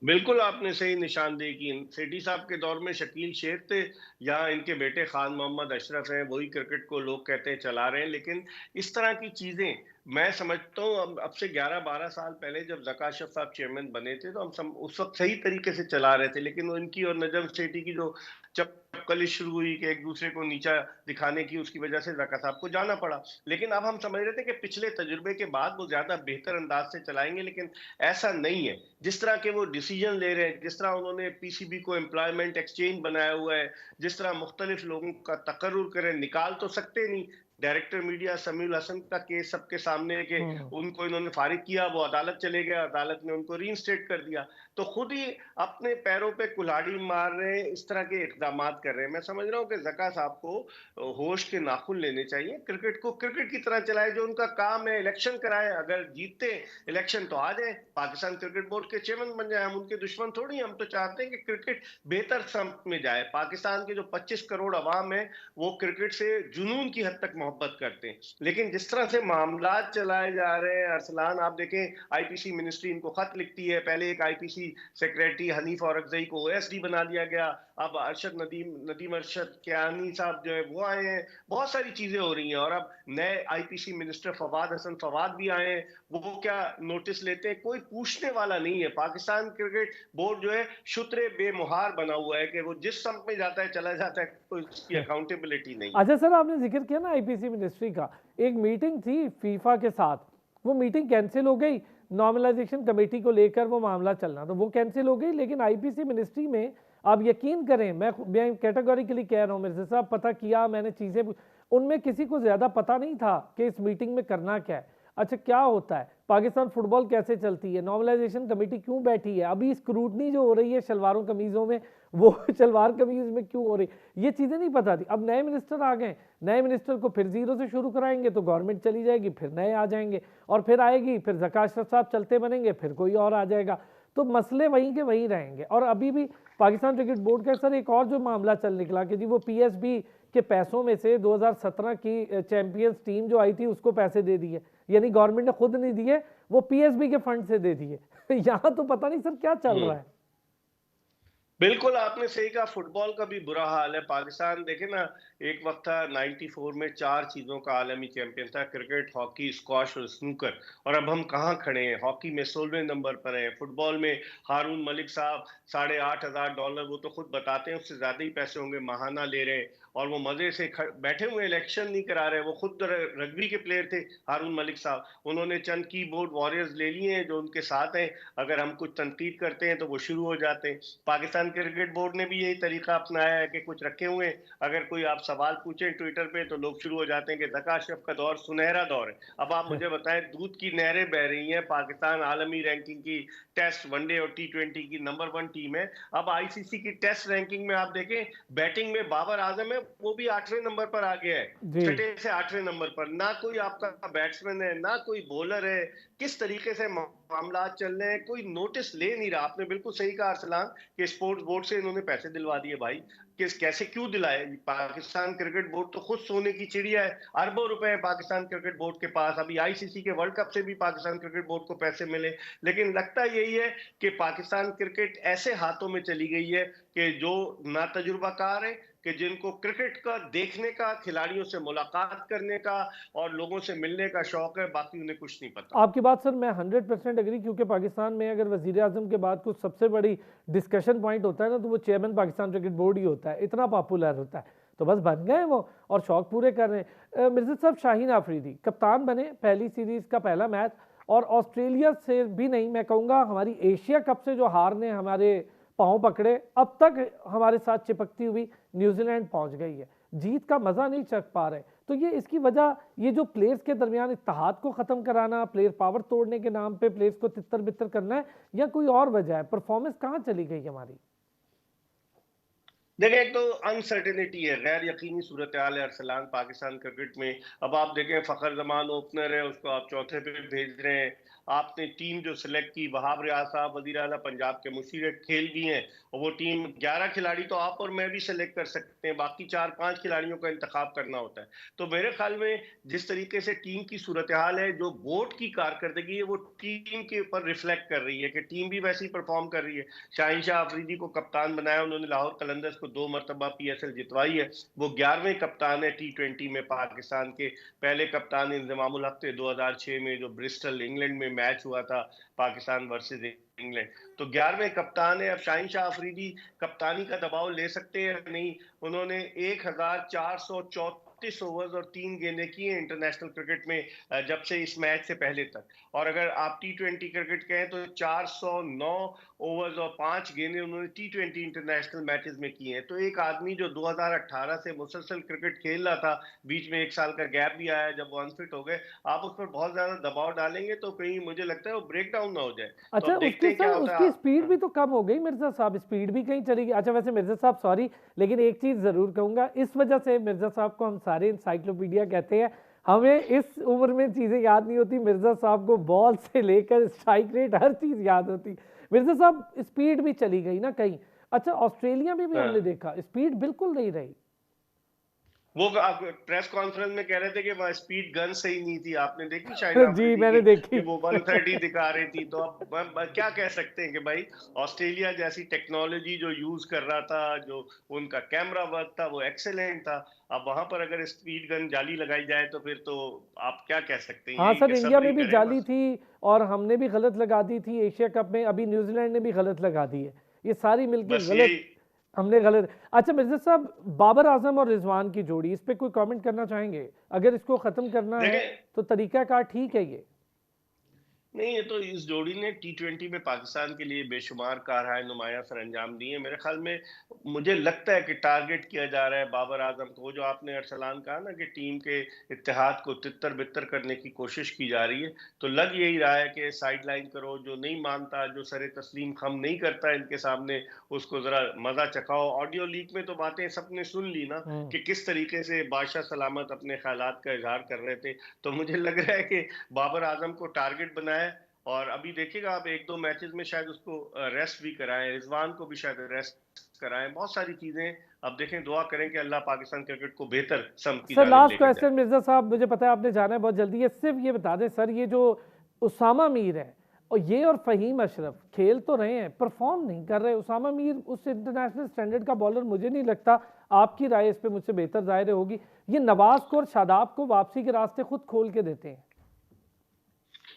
बिल्कुल आपने सही निशानदेही की। सेठी साहब के दौर में शकील शेख थे, यहाँ इनके बेटे खान मोहम्मद अशरफ हैं, वही क्रिकेट को लोग कहते हैं चला रहे हैं। लेकिन इस तरह की चीजें मैं समझता हूँ अब से 11-12 साल पहले जब ज़का अशरफ साहब चेयरमैन बने थे तो हम उस वक्त सही तरीके से चला रहे थे, लेकिन इनकी और नजम सेठी की जो चपकलिश शुरू हुई कि एक दूसरे को नीचा दिखाने की, उसकी वजह से ज़का साहब को जाना पड़ा। लेकिन अब हम समझ रहे थे कि पिछले तजुर्बे के बाद वो ज्यादा बेहतर अंदाज से चलाएंगे, लेकिन ऐसा नहीं है। जिस तरह के वो डिसीजन ले रहे हैं, जिस तरह उन्होंने पीसीबी को एम्प्लॉयमेंट एक्सचेंज बनाया हुआ है, जिस तरह मुख्तलिफ लोगों का तकर्रुर करें, निकाल तो सकते नहीं। डायरेक्टर मीडिया समीउल हसन का केस सबके सामने है कि उनको इन्होंने फारिग किया, वो अदालत चले गए, अदालत ने उनको रीइंस्टेट कर दिया। तो खुद ही अपने पैरों पे कुल्हाड़ी मार रहे हैं, इस तरह के इकदाम कर रहे हैं। मैं समझ रहा हूँ कि ज़का साहब को होश के नाखून लेने चाहिए, क्रिकेट को क्रिकेट की तरह चलाए जो उनका काम है। इलेक्शन कराए, अगर जीतते इलेक्शन तो आ जाए, पाकिस्तान क्रिकेट बोर्ड के चेयरमैन बन जाए। हम उनके दुश्मन थोड़ी, हम तो चाहते हैं कि क्रिकेट बेहतर समत में जाए। पाकिस्तान के जो 25 करोड़ अवाम है वो क्रिकेट से जुनून की हद तक मोहब्बत करते हैं, लेकिन जिस तरह से मामला चलाए जा रहे हैं अरसलान, आप देखें आईपीसी मिनिस्ट्री इनको खत लिखती है। पहले एक आईपीसी सेक्रेटरी हनीफ औरकजई को ओएसडी बना दिया गया, अब अरशद नदीम अरशद कियानी साहब जो है वो आए हैं। बहुत सारी चीजें हो रही हैं और अब नए आईपीसी मिनिस्टर फवाद हसन फवाद भी आए हैं। वो क्या नोटिस लेते हैं? कोई पूछने वाला नहीं है। पाकिस्तान क्रिकेट बोर्ड जो है शुतरे बेमुहार बना हुआ है कि वो जिस संप में जाता है चला जाता है, कोई उसकी अकाउंटेबिलिटी नहीं। अच्छा सर, आपने जिक्र किया ना आईपीसी मिनिस्ट्री का, एक मीटिंग थी फीफा के साथ, वो मीटिंग कैंसिल हो गई। नॉर्मलाइजेशन कमेटी को लेकर वो मामला चलना, तो वो कैंसिल हो गई। लेकिन आईपीसी मिनिस्ट्री में आप यकीन करें, मैं कैटेगोरिकली कह रहा हूँ, मेरे साहब पता किया मैंने चीज़ें, उनमें किसी को ज़्यादा पता नहीं था कि इस मीटिंग में करना क्या है। अच्छा, क्या होता है, पाकिस्तान फुटबॉल कैसे चलती है, नॉर्मलाइजेशन कमेटी क्यों बैठी है, अभी स्क्रूटनी जो हो रही है शलवारों कमीज़ों में, वो शलवार कमीज़ में क्यों हो रही, ये चीज़ें नहीं पता थी। अब नए मिनिस्टर आ गए, नए मिनिस्टर को फिर जीरो से शुरू कराएंगे तो गवर्नमेंट चली जाएगी, फिर नए आ जाएंगे और फिर आएगी, फिर ज़का अशरफ साहब चलते बनेंगे, फिर कोई और आ जाएगा, तो मसले वहीं के वहीं रहेंगे। और अभी भी पाकिस्तान क्रिकेट बोर्ड का सर एक और जो मामला चल निकला कि जी वो पीएसबी के पैसों में से 2017 की चैंपियंस टीम जो आई थी उसको पैसे दे दिए, यानी गवर्नमेंट ने खुद नहीं दिए, वो पीएसबी के फंड से दे दिए। यहाँ तो पता नहीं सर क्या चल रहा है। बिल्कुल आपने सही कहा, फुटबॉल का भी बुरा हाल है। पाकिस्तान देखे ना, एक वक्त था 94 में 4 चीजों का आलमी चैंपियन था, क्रिकेट, हॉकी, स्क्वाश और स्नूकर, और अब हम कहाँ खड़े हैं? हॉकी में 16वें नंबर पर हैं। फुटबॉल में हारून मलिक साहब $8,500, वो तो खुद बताते हैं उससे ज्यादा ही पैसे होंगे, महाना ले रहे हैं और वो मजे से बैठे हुए, इलेक्शन नहीं करा रहे। वो खुद रग्बी के प्लेयर थे हारून मलिक साहब, उन्होंने चंद कीबोर्ड वॉरियर्स ले लिए हैं जो उनके साथ हैं, अगर हम कुछ तनकीद करते हैं तो वो शुरू हो जाते हैं। पाकिस्तान क्रिकेट बोर्ड ने भी यही तरीका अपनाया है कि कुछ रखे हुए हैं, अगर कोई आप सवाल पूछें ट्विटर पे तो लोग शुरू हो जाते हैं कि ज़का अशरफ का दौर सुनहरा दौर है। अब आप मुझे बताएं, दूध की नहरें बह रही हैं, पाकिस्तान आलमी रैंकिंग की टेस्ट, वनडे और T20 की नंबर 1 टीम है। अब आईसीसी की टेस्ट रैंकिंग में आप देखें, बैटिंग में बाबर आजम है, वो भी 8वें नंबर पर आ गया है, छठे से 8वें नंबर पर। ना कोई आपका बैट्समैन है, ना कोई बॉलर है। किस तरीके से मामला चल रहे हैं, कोई नोटिस ले नहीं रहा। आपने बिल्कुल सही कहा अरसलान कि स्पोर्ट्स बोर्ड से इन्होंने पैसे दिलवा दिए भाई, कैसे क्यों दिलाए? पाकिस्तान क्रिकेट बोर्ड तो खुद सोने की चिड़िया है, अरबों रुपए है पाकिस्तान क्रिकेट बोर्ड के पास। अभी आईसीसी के वर्ल्ड कप से भी पाकिस्तान क्रिकेट बोर्ड को पैसे मिले, लेकिन लगता यही है कि पाकिस्तान क्रिकेट ऐसे हाथों में चली गई है कि जो ना तजुर्बाकार है, कि जिनको क्रिकेट का देखने का, खिलाड़ियों से मुलाकात करने का और लोगों से मिलने का शौक है, बाकी उन्हें कुछ नहीं पता। आपकी बात सर मैं 100% एग्री, क्योंकि पाकिस्तान में अगर वजीर आजम के बाद कुछ सबसे बड़ी डिस्कशन पॉइंट होता है ना, तो वो चेयरमैन पाकिस्तान क्रिकेट बोर्ड ही होता है, इतना पॉपुलर होता है। तो बस बन गए वो और शौक पूरे कर रहे हैं। मिर्ज़ा साहब, शाहीन आफरीदी कप्तान बने, पहली सीरीज़ का पहला मैच, और ऑस्ट्रेलिया से भी नहीं, मैं कहूँगा हमारी एशिया कप से जो हार ने हमारे पाँव पकड़े, अब तक हमारे साथ चिपकती हुई न्यूजीलैंड पहुंच गई है, जीत का मज़ा नहीं चख पा रहे। तो ये इसकी वजह, ये जो प्लेयर्स के दरमियान इत्तेहाद को ख़त्म कराना, प्लेयर पावर तोड़ने के नाम पे प्लेयर्स को तितर बितर करना है, या कोई और वजह है? परफॉर्मेंस कहाँ चली गई हमारी? देखिए, एक तो अनसर्टेनिटी है, गैर यकीनी सूरत हाल है अरसलान पाकिस्तान क्रिकेट में। अब आप देखें, फ़खर जमान ओपनर है, उसको आप चौथे पे भेज रहे हैं। आपने टीम जो सिलेक्ट की, वहाब रियाज साहब वज़ीर आला पंजाब के मुशीर खेल भी हैं, और वो टीम 11 खिलाड़ी तो आप और मैं भी सिलेक्ट कर सकते हैं, बाकी 4-5 खिलाड़ियों का इंतखाब करना होता है। तो मेरे ख्याल में जिस तरीके से टीम की सूरत हाल है, जो बोर्ड की कारकर्दगी है, वो टीम के ऊपर रिफ्लेक्ट कर रही है कि टीम भी वैसे ही परफॉर्म कर रही है। शाहीन शाह अफरीदी को कप्तान बनाया, उन्होंने लाहौर कलंदर्स को 2 मरतबा PSL जितवाई है। वो 11वें कप्तान है T20 में पाकिस्तान के। पहले कप्तान इंजमामुल हक थे 2006 में, जो ब्रिस्टल इंग्लैंड में मैच हुआ था पाकिस्तान वर्सेस इंग्लैंड। तो 11वें कप्तान है। अब शाहीन शाह अफरीदी कप्तानी का दबाव ले सकते हैं या नहीं? उन्होंने 1434 ओवर्स और 3 गेंदें की हैं इंटरनेशनल क्रिकेट में जब से इस मैच से पहले तक। और अगर आप T20 क्रिकेट कहें तो 409 ओवर्स और 5 गेंदें उन्होंने T20 इंटरनेशनल मैचेस में की हैं। तो एक आदमी जो 2018 से मुसलसल क्रिकेट खेल रहा था, बीच में 1 साल का गैप भी आया जब वो अनफिट हो गए, आप उस पर बहुत ज्यादा दबाव डालेंगे तो कहीं मुझे लगता है वो ब्रेक डाउन ना हो जाए। तो अच्छा, अब देखते उसकी हैं क्या सर होता उसकी है। स्पीड भी हाँ। तो कम हो गई मिर्जा साहब, स्पीड भी कहीं चली गई। अच्छा वैसे मिर्जा साहब सॉरी, लेकिन एक चीज जरूर कहूंगा, इस वजह से मिर्जा साहब को हम सारे इंसाइक्लोपीडिया कहते हैं। हमें इस उम्र में चीजें याद नहीं होती, मिर्जा साहब को बॉल से लेकर स्ट्राइक रेट हर चीज याद होती। मिर्जा साहब स्पीड भी चली गई ना कहीं। अच्छा, ऑस्ट्रेलिया में भी हमने हाँ। देखा स्पीड बिल्कुल नहीं रही। वो आप प्रेस कॉन्फ्रेंस में कह रहे थे कि वहाँ स्पीड गन सही नहीं थी, आपने देखी शाहिन जी अफरीदी मैंने की देखी। कि वो 130 दिखा रही थी। तो अब क्या कह सकते हैं कि भाई ऑस्ट्रेलिया जैसी टेक्नोलॉजी जो यूज कर रहा था, जो उनका कैमरा वर्क था वो एक्सेलेंट था। अब वहां पर अगर स्पीड गन जाली लगाई जाए तो फिर तो आप क्या कह सकते हैं, हाँ यही सर, कि इंडिया सब्र में ही भी करें जाली बस। थी और हमने भी गलत लगा दी थी एशिया कप में, अभी न्यूजीलैंड ने भी गलत लगा दी है। ये सारी मिलके बस गलत, यही। हमने गलत। अच्छा मिर्जा साहब, बाबर आजम और रिजवान की जोड़ी, इस पे कोई कमेंट करना चाहेंगे? अगर इसको खत्म करना है देखें, तो तरीकाकार ठीक है ये? नहीं, ये तो इस जोड़ी ने T20 में पाकिस्तान के लिए बेशुमार कारहाय नुमाया सर अंजाम दिए। मेरे ख्याल में मुझे लगता है कि टारगेट किया जा रहा है बाबर आजम को। जो आपने अरसलान कहा ना कि टीम के इत्तेहाद को तितर बितर करने की कोशिश की जा रही है, तो लग यही रहा है कि साइड लाइन करो, जो नहीं मानता, जो सरे तस्लीम खम नहीं करता इनके सामने, उसको जरा मजा चखाओ। ऑडियो लीक में तो बातें सबने सुन ली ना कि किस तरीके से बादशाह सलामत अपने ख्यालात का इजहार कर रहे थे। तो मुझे लग रहा है कि बाबर आजम को टारगेट बनाया। और अभी देखिएगा आप 1-2 मैचेस में शायद उसको रेस्ट भी कराएं, रिजवान को भी शायद रेस्ट कराएं, बहुत सारी चीजें। अब देखें, दुआ करें कि अल्लाह पाकिस्तान क्रिकेट को बेहतर सम की सर जानिब लास्ट लेकर जाए। क्वेश्चन मिर्जा साहब, मुझे पता है आपने जाना है बहुत जल्दी है, सिर्फ ये बता दें सर, ये जो उसामा मीर है और ये और फहीम अशरफ खेल तो रहे हैं, परफॉर्म नहीं कर रहे। उसामा मीर उस इंटरनेशनल स्टैंडर्ड का बॉलर मुझे नहीं लगता, आपकी राय इस पे मुझसे बेहतर जाहिर होगी। ये नवाज को और शादाब को वापसी के रास्ते खुद खोल के देते हैं।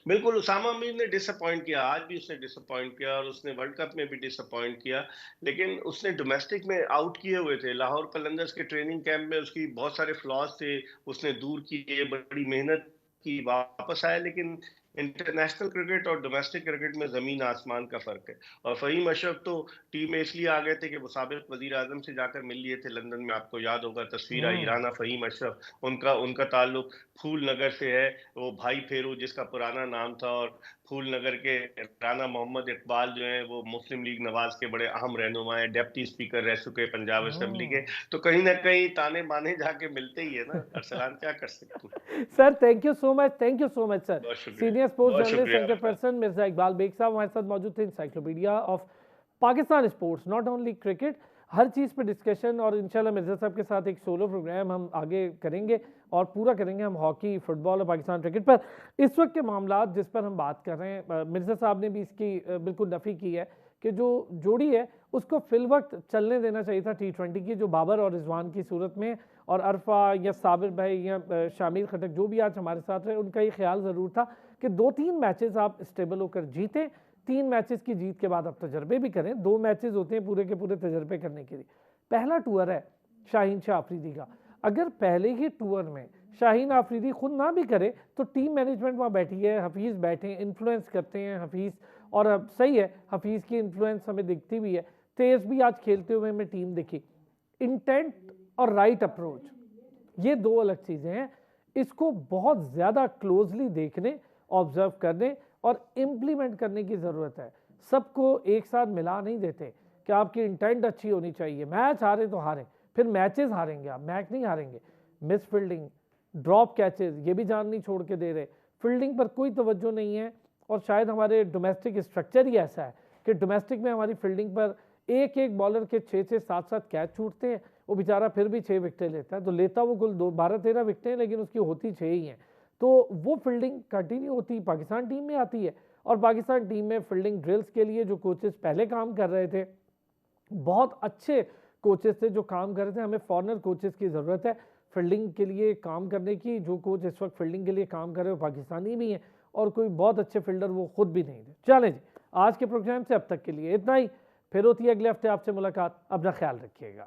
बिल्कुल, उसामा मीर ने डिसअपॉइंट किया, आज भी उसने डिसअपॉइंट किया और उसने वर्ल्ड कप में भी डिसअपॉइंट किया। लेकिन उसने डोमेस्टिक में आउट किए हुए थे, लाहौर कलंदर्स के ट्रेनिंग कैंप में उसकी बहुत सारे फ्लॉज थे, उसने दूर किए, बड़ी मेहनत की, वापस आया। लेकिन इंटरनेशनल क्रिकेट और डोमेस्टिक क्रिकेट में जमीन आसमान का फर्क है। और फहीम अशरफ तो टीम में इसलिए आ गए थे कि वो साबिक वजीर आजम से जाकर मिल लिए थे लंदन में, आपको याद होगा तस्वीर आई राना फहीम अशरफ। उनका उनका ताल्लुक फूल नगर से है, वो भाई फेरू जिसका पुराना नाम था। और फूल नगर के राना मोहम्मद इकबाल जो है वो मुस्लिम लीग नवाज के बड़े अहम रहनुमा है, डेप्टी स्पीकर रह चुके पंजाब असेंबली के। तो कहीं ना कहीं ताने बाने जाके मिलते ही है ना अरसलान, क्या कर सकते हैं। Sir thank you so much, thank you so much sir. बहुत शुक्रिया, सीनियर स्पोर्ट्स बहुत जर्नलिस्ट एंकर शुक्रिया। पर्सन मिर्जा इकबाल बेग साहब हमारे साथ मौजूद थे। Encyclopedia of Pakistan sports, not only cricket, हर चीज़ पे डिस्कशन। और इंशाल्लाह मिर्जा साहब के साथ एक सोलो प्रोग्राम हम आगे करेंगे और पूरा करेंगे हम हॉकी, फुटबॉल और पाकिस्तान क्रिकेट पर। इस वक्त के मामलात जिस पर हम बात कर रहे हैं, मिर्जा साहब ने भी इसकी बिल्कुल नफ़ी की है कि जो जोड़ी है उसको फिल वक्त चलने देना चाहिए था T20 की, जो बाबर और रिजवान की सूरत में, और अरफा या साबिर भाई या शामिल खटक जो भी आज हमारे साथ रहे, उनका ये ख्याल ज़रूर था कि 2-3 मैचेस आप स्टेबल होकर जीतें। 3 मैचेस की जीत के बाद आप तजर्बे भी करें, 2 मैचेस होते हैं पूरे के पूरे तजर्बे करने के लिए। पहला टूर है शाहीन शाह अफरीदी का, अगर पहले ही टूर में शाहीन अफरीदी खुद ना भी करे तो टीम मैनेजमेंट वहाँ बैठी है, हफीज़ बैठे हैं, इन्फ्लुएंस करते हैं हफीज़। और अब सही है, हफीज़ की इन्फ्लुएंस हमें दिखती भी है, तेज़ भी आज खेलते हुए हमें टीम दिखी। इंटेंट और राइट अप्रोच, ये 2 अलग चीज़ें हैं। इसको बहुत ज़्यादा क्लोजली देखने, ऑब्जर्व करने और इम्प्लीमेंट करने की ज़रूरत है। सबको एक साथ मिला नहीं देते। कि आपकी इंटेंट अच्छी होनी चाहिए। मैच हारे तो हारें, फिर मैचेस हारेंगे आप, मैच नहीं हारेंगे। मिस फील्डिंग, ड्रॉप कैचेस, ये भी जान नहीं छोड़ के दे रहे, फील्डिंग पर कोई तवज्जो नहीं है। और शायद हमारे डोमेस्टिक स्ट्रक्चर ही ऐसा है कि डोमेस्टिक में हमारी फील्डिंग पर एक एक बॉलर के 6-6 7-7 कैच छूटते हैं, वो बेचारा फिर भी 6 विकेटें लेता है। तो लेता वो कुल 12-13 विकेटें, लेकिन उसकी होती 6 ही हैं। तो वो फील्डिंग कंटिन्यू होती पाकिस्तान टीम में आती है। और पाकिस्तान टीम में फील्डिंग ड्रिल्स के लिए जो कोचेस पहले काम कर रहे थे, बहुत अच्छे कोचेस थे जो काम कर रहे थे। हमें फॉरनर कोचेस की ज़रूरत है फील्डिंग के लिए काम करने की। जो कोच इस वक्त फील्डिंग के लिए काम कर रहे हो पाकिस्तानी भी हैं, और कोई बहुत अच्छे फील्डर वो खुद भी नहीं थे। चलें जी, आज के प्रोग्राम से अब तक के लिए इतना ही। फिर होती है अगले हफ्ते आपसे मुलाकात। अपना ख्याल रखिएगा।